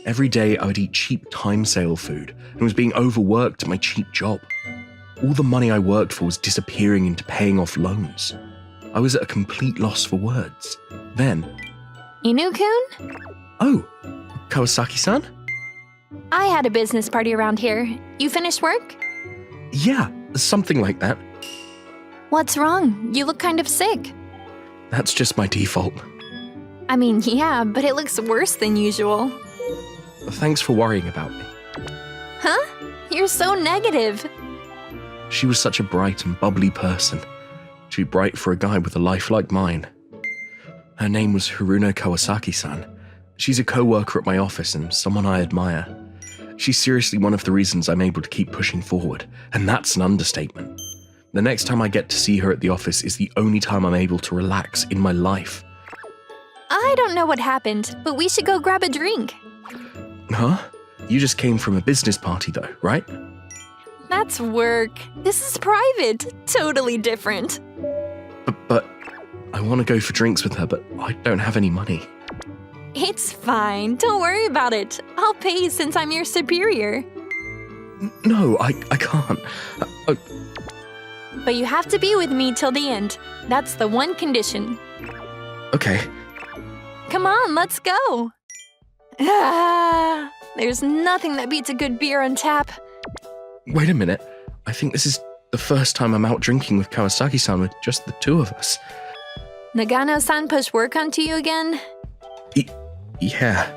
Speaker 6: Every day I would eat cheap time sale food and was being overworked at my cheap job. All the money I worked for was disappearing into paying off loans. I was at a complete loss for words. Then...
Speaker 7: Inu-kun?
Speaker 6: Oh, Kawasaki-san?
Speaker 7: I had a business party around here. You finished work?
Speaker 6: Yeah, something like that.
Speaker 7: What's wrong? You look kind of sick.
Speaker 6: That's just my default.
Speaker 7: I mean, yeah, but it looks worse than usual.
Speaker 6: Thanks for worrying about me.
Speaker 7: Huh? You're so negative.
Speaker 6: She was such a bright and bubbly person. Too bright for a guy with a life like mine. Her name was Haruno Kawasaki-san. She's a co-worker at my office and someone I admire. She's seriously one of the reasons I'm able to keep pushing forward, and that's an understatement. The next time I get to see her at the office is the only time I'm able to relax in my life.
Speaker 7: I don't know what happened, but we should go grab a drink.
Speaker 6: Huh? You just came from a business party though, right?
Speaker 7: That's work. This is private. Totally different.
Speaker 6: But I want to go for drinks with her, but I don't have any money.
Speaker 7: It's fine. Don't worry about it. I'll pay since I'm your superior.
Speaker 6: No, I can't.
Speaker 7: But you have to be with me till the end. That's the one condition.
Speaker 6: Okay.
Speaker 7: Come on, let's go. There's nothing that beats a good beer on tap.
Speaker 6: Wait a minute. I think this is the first time I'm out drinking with Kawasaki-san with just the two of us.
Speaker 7: Nagano-san pushed work onto you again?
Speaker 6: Yeah.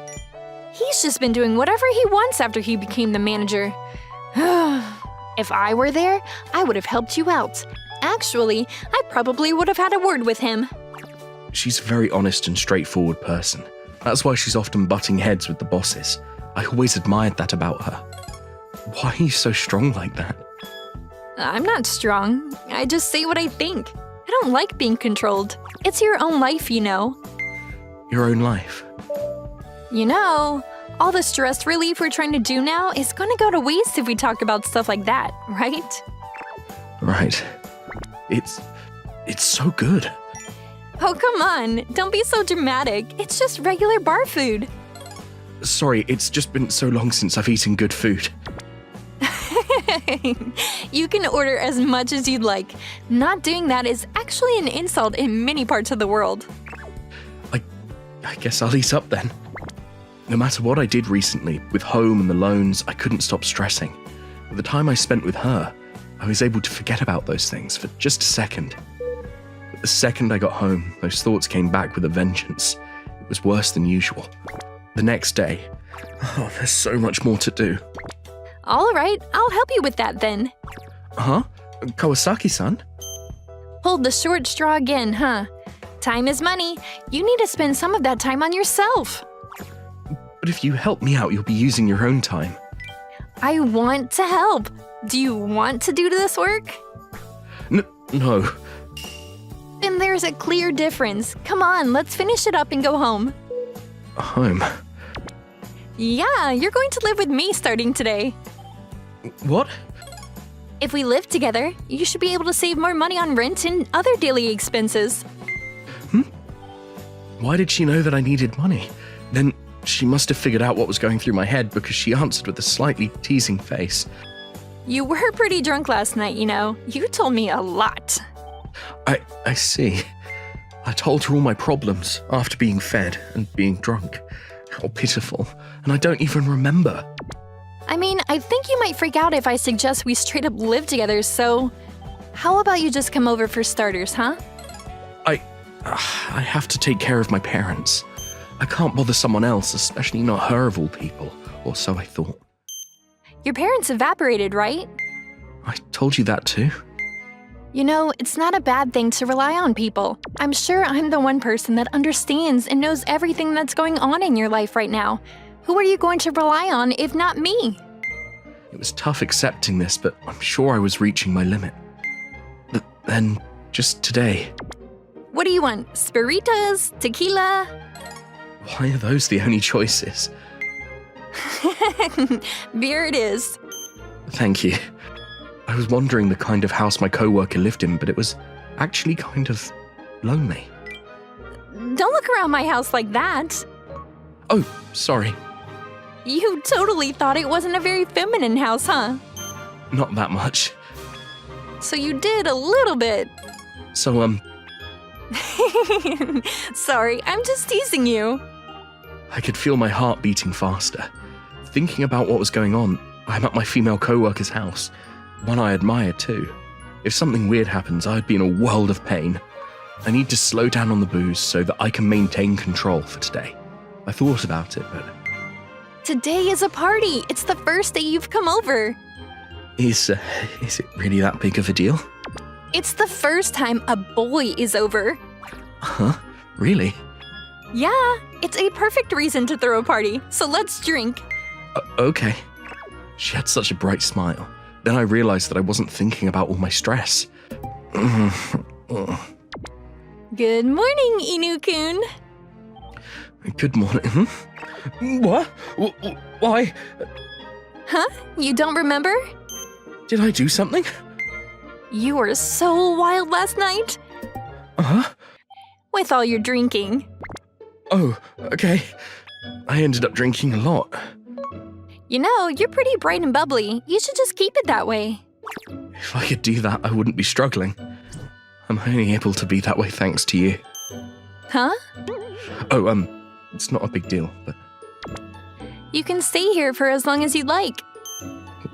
Speaker 7: He's just been doing whatever he wants after he became the manager. If I were there, I would have helped you out. Actually, I probably would have had a word with him.
Speaker 6: She's a very honest and straightforward person. That's why she's often butting heads with the bosses. I always admired that about her. Why are you so strong like that?
Speaker 7: I'm not strong. I just say what I think. I don't like being controlled. It's your own life, you know.
Speaker 6: Your own life?
Speaker 7: You know, all the stress relief we're trying to do now is gonna go to waste if we talk about stuff like that, right?
Speaker 6: Right. It's so good.
Speaker 7: Oh, come on. Don't be so dramatic. It's just regular bar food.
Speaker 6: Sorry, it's just been so long since I've eaten good food.
Speaker 7: You can order as much as you'd like. Not doing that is actually an insult in many parts of the world.
Speaker 6: I guess I'll eat up then. No matter what I did recently, with home and the loans, I couldn't stop stressing. With the time I spent with her, I was able to forget about those things for just a second. But the second I got home, those thoughts came back with a vengeance. It was worse than usual. The next day, there's so much more to do.
Speaker 7: All right, I'll help you with that then.
Speaker 6: Huh? Kawasaki-san?
Speaker 7: Pulled the short straw again, huh? Time is money. You need to spend some of that time on yourself.
Speaker 6: But if you help me out, you'll be using your own time.
Speaker 7: I want to help. Do you want to do this work?
Speaker 6: No.
Speaker 7: Then there's a clear difference. Come on, let's finish it up and go home.
Speaker 6: Home?
Speaker 7: Yeah, you're going to live with me starting today.
Speaker 6: What?
Speaker 7: If we live together, you should be able to save more money on rent and other daily expenses.
Speaker 6: Why did she know that I needed money? Then she must have figured out what was going through my head because she answered with a slightly teasing face.
Speaker 7: You were pretty drunk last night, you know. You told me a lot.
Speaker 6: I see. I told her all my problems after being fed and being drunk. How pitiful. And I don't even remember.
Speaker 7: I mean, I think you might freak out if I suggest we straight up live together, so how about you just come over for starters, huh?
Speaker 6: I have to take care of my parents. I can't bother someone else, especially not her of all people, or so I thought.
Speaker 7: Your parents evaporated, right?
Speaker 6: I told you that too.
Speaker 7: You know, it's not a bad thing to rely on people. I'm sure I'm the one person that understands and knows everything that's going on in your life right now. Who are you going to rely on if not me?
Speaker 6: It was tough accepting this, but I'm sure I was reaching my limit. But then, just today...
Speaker 7: What do you want? Spiritas? Tequila?
Speaker 6: Why are those the only choices?
Speaker 7: Beer it is.
Speaker 6: Thank you. I was wondering the kind of house my coworker lived in, but it was actually kind of lonely.
Speaker 7: Don't look around my house like that.
Speaker 6: Oh, sorry.
Speaker 7: You totally thought it wasn't a very feminine house, huh?
Speaker 6: Not that much.
Speaker 7: So you did a little bit.
Speaker 6: So,
Speaker 7: Sorry, I'm just teasing you.
Speaker 6: I could feel my heart beating faster. Thinking about what was going on, I'm at my female coworker's house. One I admire too. If something weird happens, I'd be in a world of pain. I need to slow down on the booze so that I can maintain control for today. I thought about it, but...
Speaker 7: Today is a party. It's the first day you've come over.
Speaker 6: Is it really that big of a deal?
Speaker 7: It's the first time a boy is over.
Speaker 6: Huh? Really?
Speaker 7: Yeah, it's a perfect reason to throw a party, so let's drink.
Speaker 6: Okay. She had such a bright smile. Then I realized that I wasn't thinking about all my stress.
Speaker 7: Good morning, Inu-kun.
Speaker 6: Good morning. What? Why?
Speaker 7: Huh? You don't remember?
Speaker 6: Did I do something?
Speaker 7: You were so wild last night.
Speaker 6: Uh-huh.
Speaker 7: With all your drinking.
Speaker 6: Oh, okay. I ended up drinking a lot.
Speaker 7: You know, you're pretty bright and bubbly. You should just keep it that way.
Speaker 6: If I could do that, I wouldn't be struggling. I'm only able to be that way thanks to you.
Speaker 7: Huh?
Speaker 6: Oh, it's not a big deal, but...
Speaker 7: You can stay here for as long as you'd like.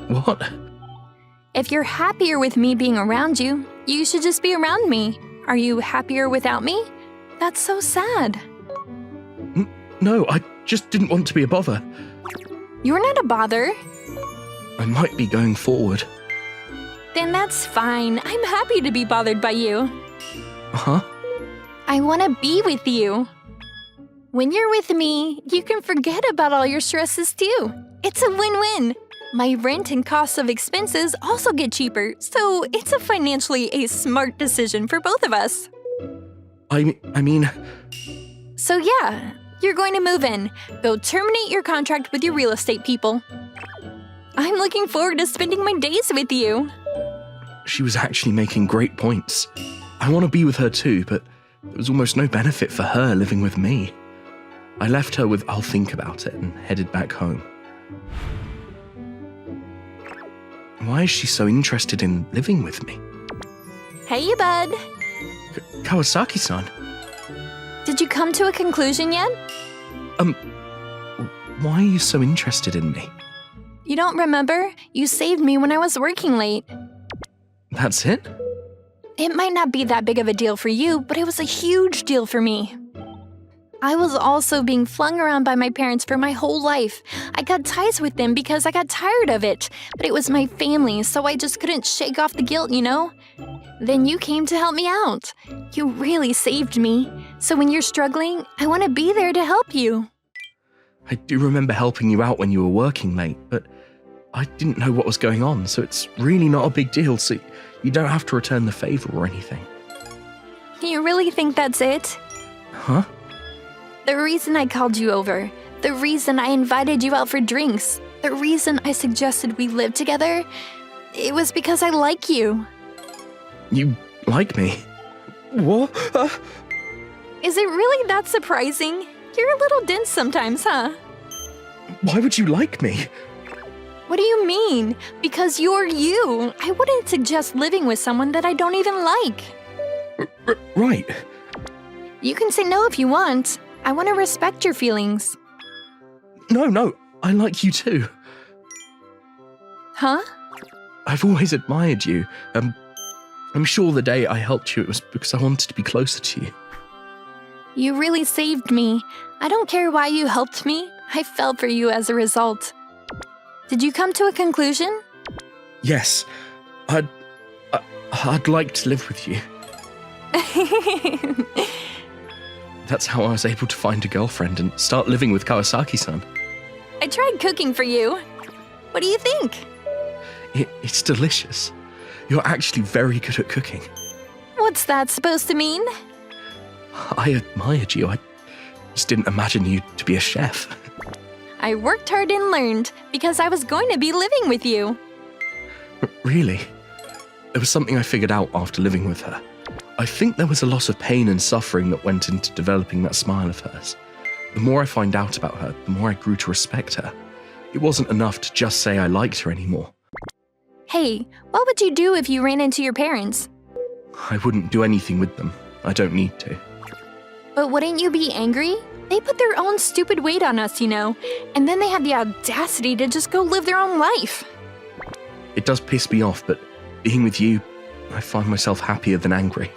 Speaker 6: What?
Speaker 7: If you're happier with me being around you, you should just be around me. Are you happier without me? That's so sad.
Speaker 6: No, I just didn't want to be a bother.
Speaker 7: You're not a bother.
Speaker 6: I might be going forward.
Speaker 7: Then that's fine. I'm happy to be bothered by you.
Speaker 6: Huh?
Speaker 7: I want to be with you. When you're with me, you can forget about all your stresses too. It's a win-win. My rent and costs of expenses also get cheaper, so it's financially a smart decision for both of us.
Speaker 6: I mean...
Speaker 7: So yeah, you're going to move in. Go terminate your contract with your real estate people. I'm looking forward to spending my days with you.
Speaker 6: She was actually making great points. I want to be with her too, but there was almost no benefit for her living with me. I left her with "I'll think about it" and headed back home. Why is she so interested in living with me?
Speaker 7: Hey, bud.
Speaker 6: Kawasaki-san.
Speaker 7: Did you come to a conclusion yet?
Speaker 6: why are you so interested in me?
Speaker 7: You don't remember? You saved me when I was working late.
Speaker 6: That's it?
Speaker 7: It might not be that big of a deal for you, but it was a huge deal for me. I was also being flung around by my parents for my whole life. I cut ties with them because I got tired of it, but it was my family, so I just couldn't shake off the guilt, you know? Then you came to help me out. You really saved me. So when you're struggling, I want to be there to help you.
Speaker 6: I do remember helping you out when you were working late, but I didn't know what was going on, so it's really not a big deal, so you don't have to return the favor or anything.
Speaker 7: You really think that's it?
Speaker 6: Huh?
Speaker 7: The reason I called you over, the reason I invited you out for drinks, the reason I suggested we live together, it was because I like you.
Speaker 6: You like me? What?
Speaker 7: Is it really that surprising? You're a little dense sometimes, huh?
Speaker 6: Why would you like me?
Speaker 7: What do you mean? Because you're you. I wouldn't suggest living with someone that I don't even like.
Speaker 6: Right.
Speaker 7: You can say no if you want. I want to respect your feelings.
Speaker 6: No, I like you too.
Speaker 7: Huh?
Speaker 6: I've always admired you. I'm sure the day I helped you, it was because I wanted to be closer to you.
Speaker 7: You really saved me. I don't care why you helped me. I fell for you as a result. Did you come to a conclusion?
Speaker 6: Yes. I'd like to live with you. That's how I was able to find a girlfriend and start living with Kawasaki-san.
Speaker 7: I tried cooking for you. What do you think?
Speaker 6: It's delicious. You're actually very good at cooking.
Speaker 7: What's that supposed to mean?
Speaker 6: I admired you. I just didn't imagine you to be a chef.
Speaker 7: I worked hard and learned because I was going to be living with you.
Speaker 6: Really? It was something I figured out after living with her. I think there was a lot of pain and suffering that went into developing that smile of hers. The more I find out about her, the more I grew to respect her. It wasn't enough to just say I liked her anymore.
Speaker 7: Hey, what would you do if you ran into your parents?
Speaker 6: I wouldn't do anything with them. I don't need to.
Speaker 7: But wouldn't you be angry? They put their own stupid weight on us, you know, and then they had the audacity to just go live their own life.
Speaker 6: It does piss me off, but being with you, I find myself happier than angry.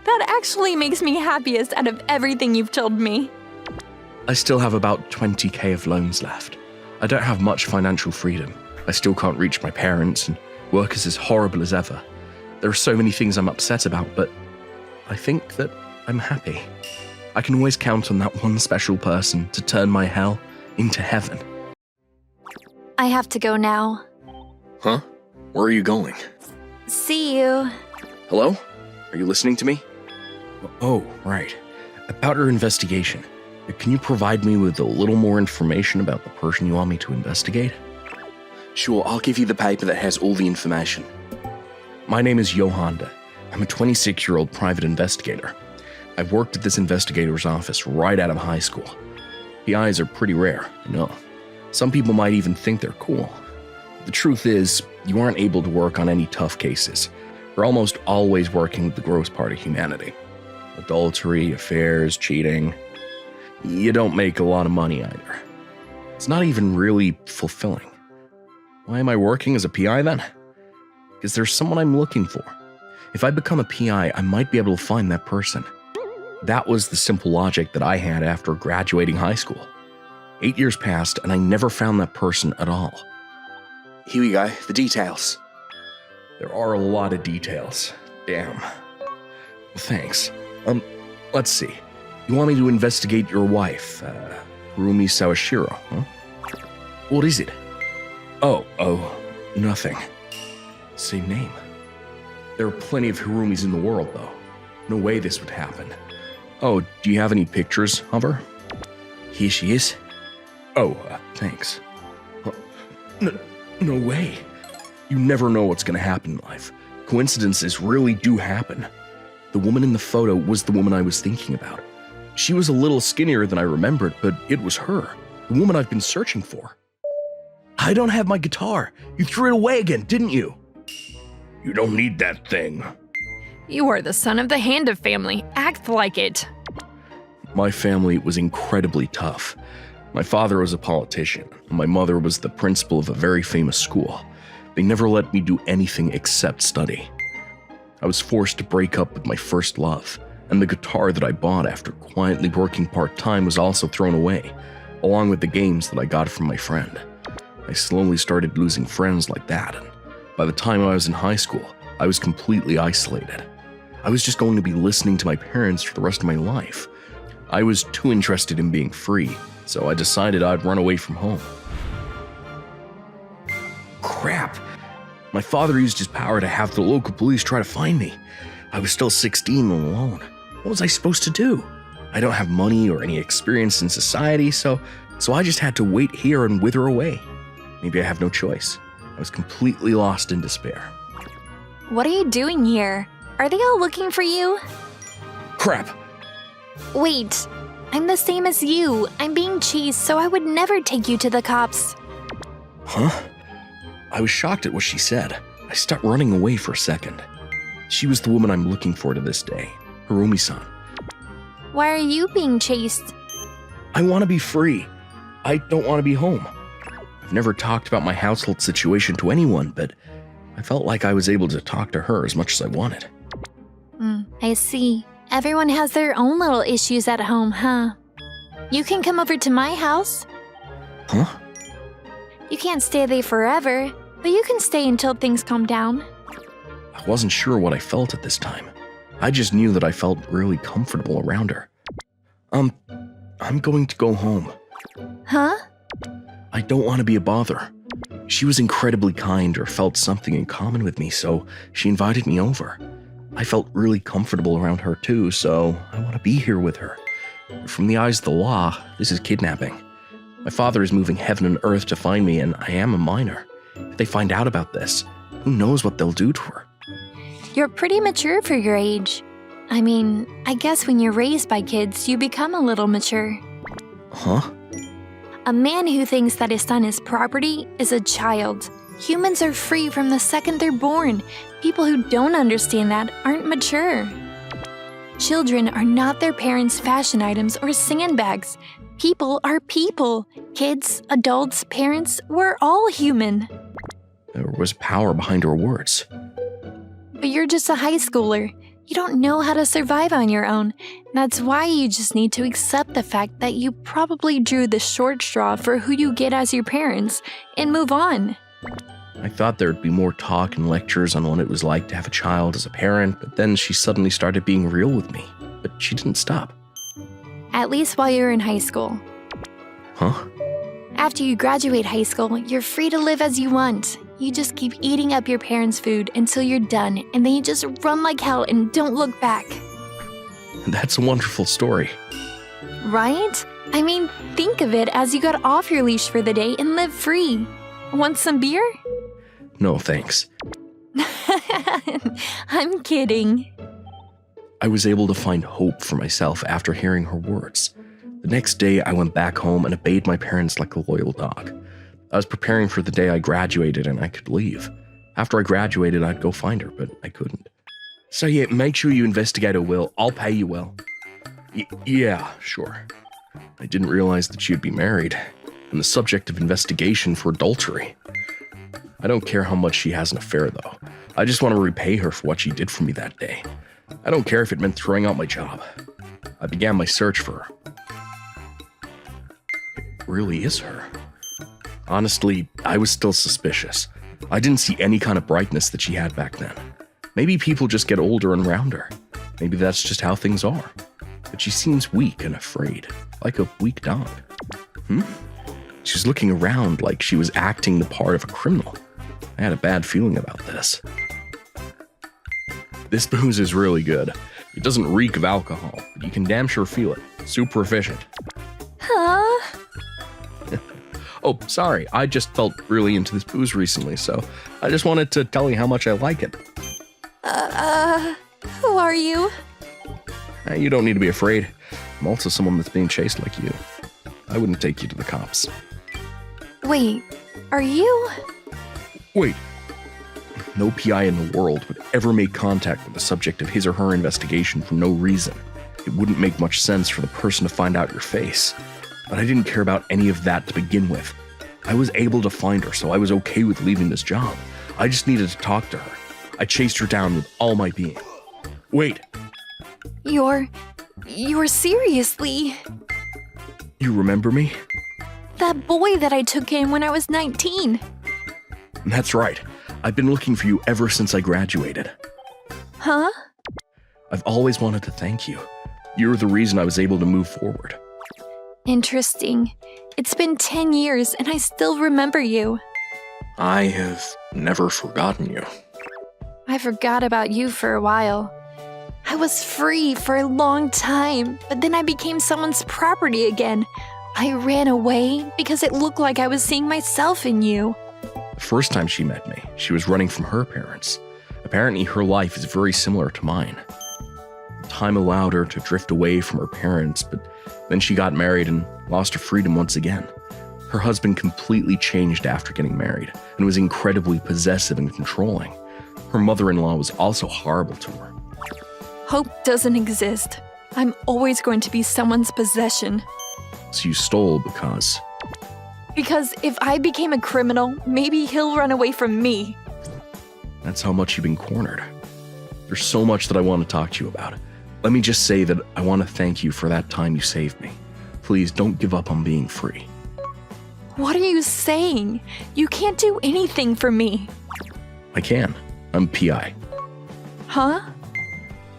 Speaker 7: That actually makes me happiest out of everything you've told me.
Speaker 6: I still have about 20k of loans left. I don't have much financial freedom. I still can't reach my parents, and work is as horrible as ever. There are so many things I'm upset about, but I think that I'm happy. I can always count on that one special person to turn my hell into heaven.
Speaker 7: I have to go now.
Speaker 6: Huh? Where are you going?
Speaker 7: See you.
Speaker 6: Hello? Are you listening to me? Oh, right. About your investigation. Can you provide me with a little more information about the person you want me to investigate? Sure, I'll give you the paper that has all the information. My name is Yohanda. I'm a 26-year-old private investigator. I've worked at this investigator's office right out of high school. PIs are pretty rare, I know. Some people might even think they're cool. The truth is, you aren't able to work on any tough cases. You're almost always working with the gross part of humanity. Adultery, affairs, cheating. You don't make a lot of money either. It's not even really fulfilling. Why am I working as a PI then? Because there's someone I'm looking for. If I become a PI, I might be able to find that person. That was the simple logic that I had after graduating high school. 8 years passed and I never found that person at all. Here we go, the details. There are a lot of details. Damn. Well, thanks. Let's see. You want me to investigate your wife, Harumi Sawashiro, huh? What is it? Oh, nothing. Same name. There are plenty of Harumis in the world, though. No way this would happen. Oh, do you have any pictures of her? Here she is. Oh, thanks. No way. You never know what's gonna happen in life. Coincidences really do happen. The woman in the photo was the woman I was thinking about. She was a little skinnier than I remembered, but it was her. The woman I've been searching for. I don't have my guitar. You threw it away again, didn't you? You don't need that thing.
Speaker 7: You are the son of the Hand of family. Act like it.
Speaker 6: My family was incredibly tough. My father was a politician, and my mother was the principal of a very famous school. They never let me do anything except study. I was forced to break up with my first love, and the guitar that I bought after quietly working part-time was also thrown away, along with the games that I got from my friend. I slowly started losing friends like that, and by the time I was in high school, I was completely isolated. I was just going to be listening to my parents for the rest of my life. I was too interested in being free, so I decided I'd run away from home. Crap! My father used his power to have the local police try to find me. I was still 16 and alone. What was I supposed to do? I don't have money or any experience in society, so I just had to wait here and wither away. Maybe I have no choice. I was completely lost in despair.
Speaker 7: What are you doing here? Are they all looking for you?
Speaker 6: Crap!
Speaker 7: Wait, I'm the same as you. I'm being chased, so I would never take you to the cops.
Speaker 6: Huh? I was shocked at what she said. I stopped running away for a second. She was the woman I'm looking for to this day, Hiromi-san.
Speaker 7: Why are you being chased?
Speaker 6: I want to be free. I don't want to be home. I've never talked about my household situation to anyone, but I felt like I was able to talk to her as much as I wanted.
Speaker 7: I see. Everyone has their own little issues at home, huh? You can come over to my house.
Speaker 6: Huh?
Speaker 7: You can't stay there forever, but you can stay until things calm down.
Speaker 6: I wasn't sure what I felt at this time. I just knew that I felt really comfortable around her. I'm going to go home.
Speaker 7: Huh?
Speaker 6: I don't want to be a bother. She was incredibly kind or felt something in common with me, so she invited me over. I felt really comfortable around her too, so I want to be here with her. From the eyes of the law, this is kidnapping. My father is moving heaven and earth to find me, and I am a minor. If they find out about this, who knows what they'll do to her?
Speaker 7: You're pretty mature for your age. I mean, I guess when you're raised by kids, you become a little mature.
Speaker 6: Huh?
Speaker 7: A man who thinks that his son is property is a child. Humans are free from the second they're born. People who don't understand that aren't mature. Children are not their parents' fashion items or sandbags. People are people. Kids, adults, parents, we're all human.
Speaker 6: There was power behind her words.
Speaker 7: But you're just a high schooler. You don't know how to survive on your own. That's why you just need to accept the fact that you probably drew the short straw for who you get as your parents and move on.
Speaker 6: I thought there'd be more talk and lectures on what it was like to have a child as a parent, but then she suddenly started being real with me. But she didn't stop.
Speaker 7: At least while you're in high school.
Speaker 6: Huh?
Speaker 7: After you graduate high school, you're free to live as you want. You just keep eating up your parents' food until you're done, and then you just run like hell and don't look back.
Speaker 6: That's a wonderful story.
Speaker 7: Right? I mean, think of it as you got off your leash for the day and live free. Want some beer?
Speaker 6: No, thanks.
Speaker 7: I'm kidding.
Speaker 6: I was able to find hope for myself after hearing her words. The next day, I went back home and obeyed my parents like a loyal dog. I was preparing for the day I graduated and I could leave. After I graduated, I'd go find her, but I couldn't. So yeah, make sure you investigate her will. I'll pay you well. Yeah, sure. I didn't realize that she'd be married and the subject of investigation for adultery. I don't care how much she has an affair, though. I just want to repay her for what she did for me that day. I don't care if it meant throwing out my job. I began my search for her. It really is her. Honestly, I was still suspicious. I didn't see any kind of brightness that she had back then. Maybe people just get older and rounder. Maybe that's just how things are. But she seems weak and afraid, like a weak dog. She was looking around like she was acting the part of a criminal. I had a bad feeling about this. This booze is really good. It doesn't reek of alcohol, but you can damn sure feel it. Super efficient.
Speaker 7: Huh?
Speaker 6: Oh, sorry, I just felt really into this booze recently, so I just wanted to tell you how much I like it.
Speaker 7: Who are you?
Speaker 6: You don't need to be afraid. I'm also someone that's being chased like you. I wouldn't take you to the cops.
Speaker 7: Wait, are you?
Speaker 6: Wait. No PI in the world would ever make contact with the subject of his or her investigation for no reason. it wouldn't make much sense for the person to find out your face. But I didn't care about any of that to begin with. I was able to find her, so I was okay with leaving this job. I just needed to talk to her. I chased her down with all my being. Wait,
Speaker 7: You're seriously...
Speaker 6: you remember me?
Speaker 7: That boy that I took in when I was 19.
Speaker 6: That's right. I've been looking for you ever since I graduated.
Speaker 7: Huh?
Speaker 6: I've always wanted to thank you. You're the reason I was able to move forward.
Speaker 7: Interesting. It's been 10 years and I still remember you.
Speaker 6: I have never forgotten you.
Speaker 7: I forgot about you for a while. I was free for a long time, but then I became someone's property again. I ran away because it looked like I was seeing myself in you.
Speaker 6: The first time she met me, she was running from her parents. Apparently, her life is very similar to mine. Time allowed her to drift away from her parents, but then she got married and lost her freedom once again. Her husband completely changed after getting married and was incredibly possessive and controlling. Her mother-in-law was also horrible to her.
Speaker 7: Hope doesn't exist. I'm always going to be someone's possession.
Speaker 6: So you stole because...
Speaker 7: Because if I became a criminal, maybe he'll run away from me.
Speaker 6: That's how much you've been cornered. There's so much that I want to talk to you about. Let me just say that I want to thank you for that time you saved me. Please don't give up on being free.
Speaker 7: What are you saying? You can't do anything for me.
Speaker 6: I can. I'm PI.
Speaker 7: Huh?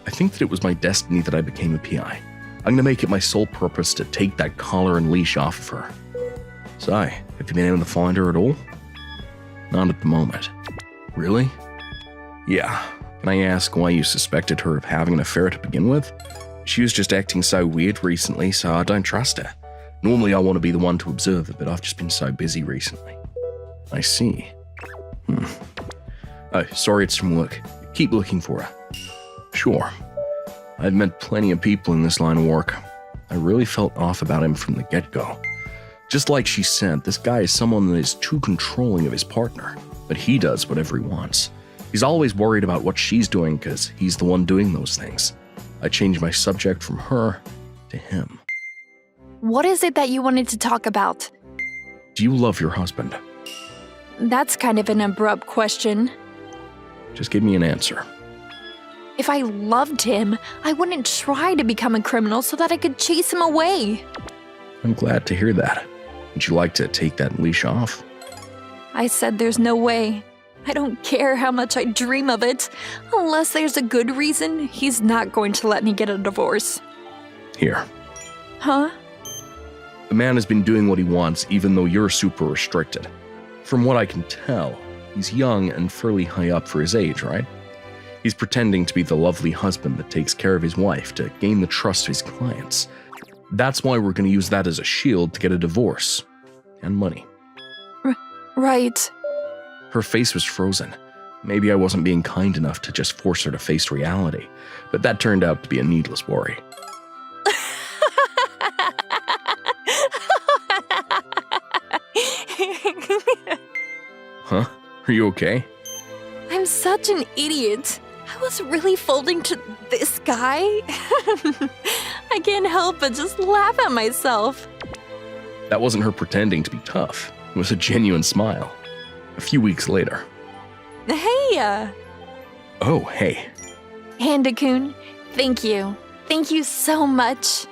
Speaker 6: I think that it was my destiny that I became a PI. I'm going to make it my sole purpose to take that collar and leash off of her. Sai, have you been able to find her at all? Not at the moment. Really? Yeah. Can I ask why you suspected her of having an affair to begin with? She was just acting so weird recently, so I don't trust her. Normally I want to be the one to observe it, but I've just been so busy recently. I see. Oh, sorry, it's from work. Keep looking for her. Sure. I've met plenty of people in this line of work. I really felt off about him from the get-go. Just like she said, this guy is someone that is too controlling of his partner, but he does whatever he wants. He's always worried about what she's doing because he's the one doing those things. I changed my subject from her to him.
Speaker 7: What is it that you wanted to talk about?
Speaker 6: Do you love your husband?
Speaker 7: That's kind of an abrupt question.
Speaker 6: Just give me an answer.
Speaker 7: If I loved him, I wouldn't try to become a criminal so that I could chase him away.
Speaker 6: I'm glad to hear that. Would you like to take that leash off?
Speaker 7: I said there's no way. I don't care how much I dream of it. Unless there's a good reason, he's not going to let me get a divorce.
Speaker 6: Here.
Speaker 7: Huh?
Speaker 6: The man has been doing what he wants even though you're super restricted. From what I can tell, he's young and fairly high up for his age, right? He's pretending to be the lovely husband that takes care of his wife to gain the trust of his clients. That's why we're going to use that as a shield to get a divorce. And money.
Speaker 7: Right.
Speaker 6: Her face was frozen. Maybe I wasn't being kind enough to just force her to face reality, but that turned out to be a needless worry. Huh? Are you okay?
Speaker 7: I'm such an idiot. I was really folding to this guy. I can't help but just laugh at myself.
Speaker 6: That wasn't her pretending to be tough. It was a genuine smile. A few weeks later.
Speaker 7: Hey,
Speaker 6: Oh, hey.
Speaker 7: Panda-kun, thank you. Thank you so much.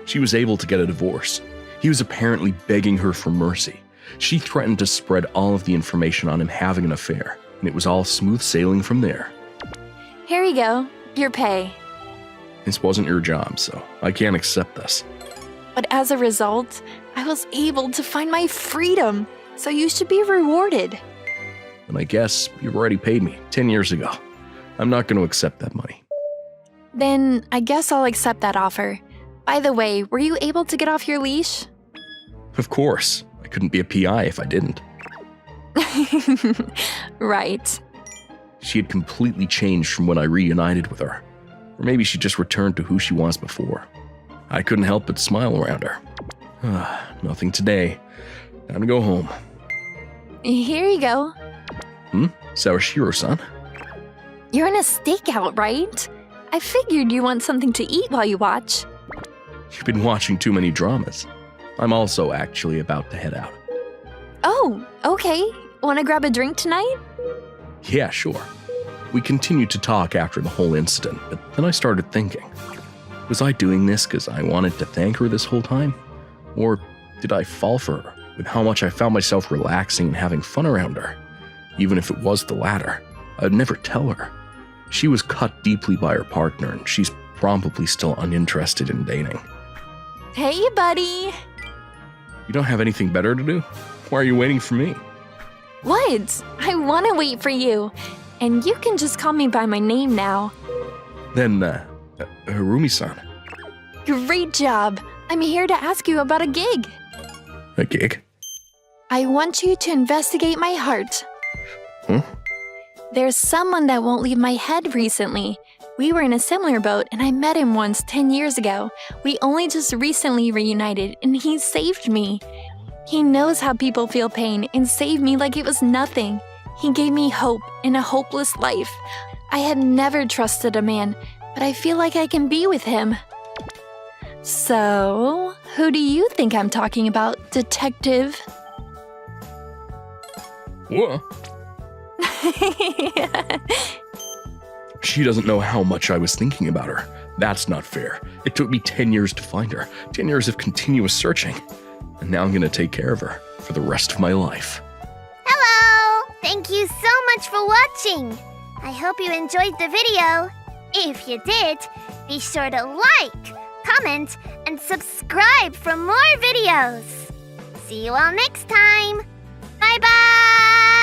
Speaker 6: She was able to get a divorce. He was apparently begging her for mercy. She threatened to spread all of the information on him having an affair, and it was all smooth sailing from there.
Speaker 7: Here you go, your pay.
Speaker 6: This wasn't your job, so I can't accept this.
Speaker 7: But as a result, I was able to find my freedom, so you should be rewarded.
Speaker 6: And I guess you've already paid me 10 years ago. I'm not going to accept that money.
Speaker 7: Then I guess I'll accept that offer. By the way, were you able to get off your leash?
Speaker 6: Of course. I couldn't be a PI if I didn't.
Speaker 7: Right.
Speaker 6: She had completely changed from when I reunited with her. Or maybe she just returned to who she was before. I couldn't help but smile around her. Nothing today. Time to go home.
Speaker 7: Here you go.
Speaker 6: Sawashiro-san?
Speaker 7: You're in a stakeout, right? I figured you want something to eat while you watch.
Speaker 6: You've been watching too many dramas. I'm also actually about to head out.
Speaker 7: Oh, okay. Want to grab a drink tonight?
Speaker 6: Yeah, sure. We continued to talk after the whole incident, but then I started thinking. Was I doing this because I wanted to thank her this whole time? Or did I fall for her with how much I found myself relaxing and having fun around her? Even if it was the latter, I'd never tell her. She was cut deeply by her partner, and she's probably still uninterested in dating.
Speaker 7: Hey, buddy.
Speaker 6: You don't have anything better to do? Why are you waiting for me?
Speaker 7: What? I want to wait for you. And you can just call me by my name now.
Speaker 6: Then, Harumi-san.
Speaker 7: Great job. I'm here to ask you about a gig.
Speaker 6: A gig?
Speaker 7: I want you to investigate my heart.
Speaker 6: Huh?
Speaker 7: There's someone that won't leave my head recently. We were in a similar boat and I met him once 10 years ago. We only just recently reunited and he saved me. He knows how people feel pain and saved me like it was nothing. He gave me hope in a hopeless life. I had never trusted a man, but I feel like I can be with him. So, who do you think I'm talking about, detective?
Speaker 6: What? She doesn't know how much I was thinking about her. That's not fair. It took me 10 years to find her. 10 years of continuous searching. And now I'm gonna take care of her for the rest of my life.
Speaker 3: Hello! Thank you so much for watching. I hope you enjoyed the video. If you did, be sure to like, comment, and subscribe for more videos. See you all next time. Bye-bye!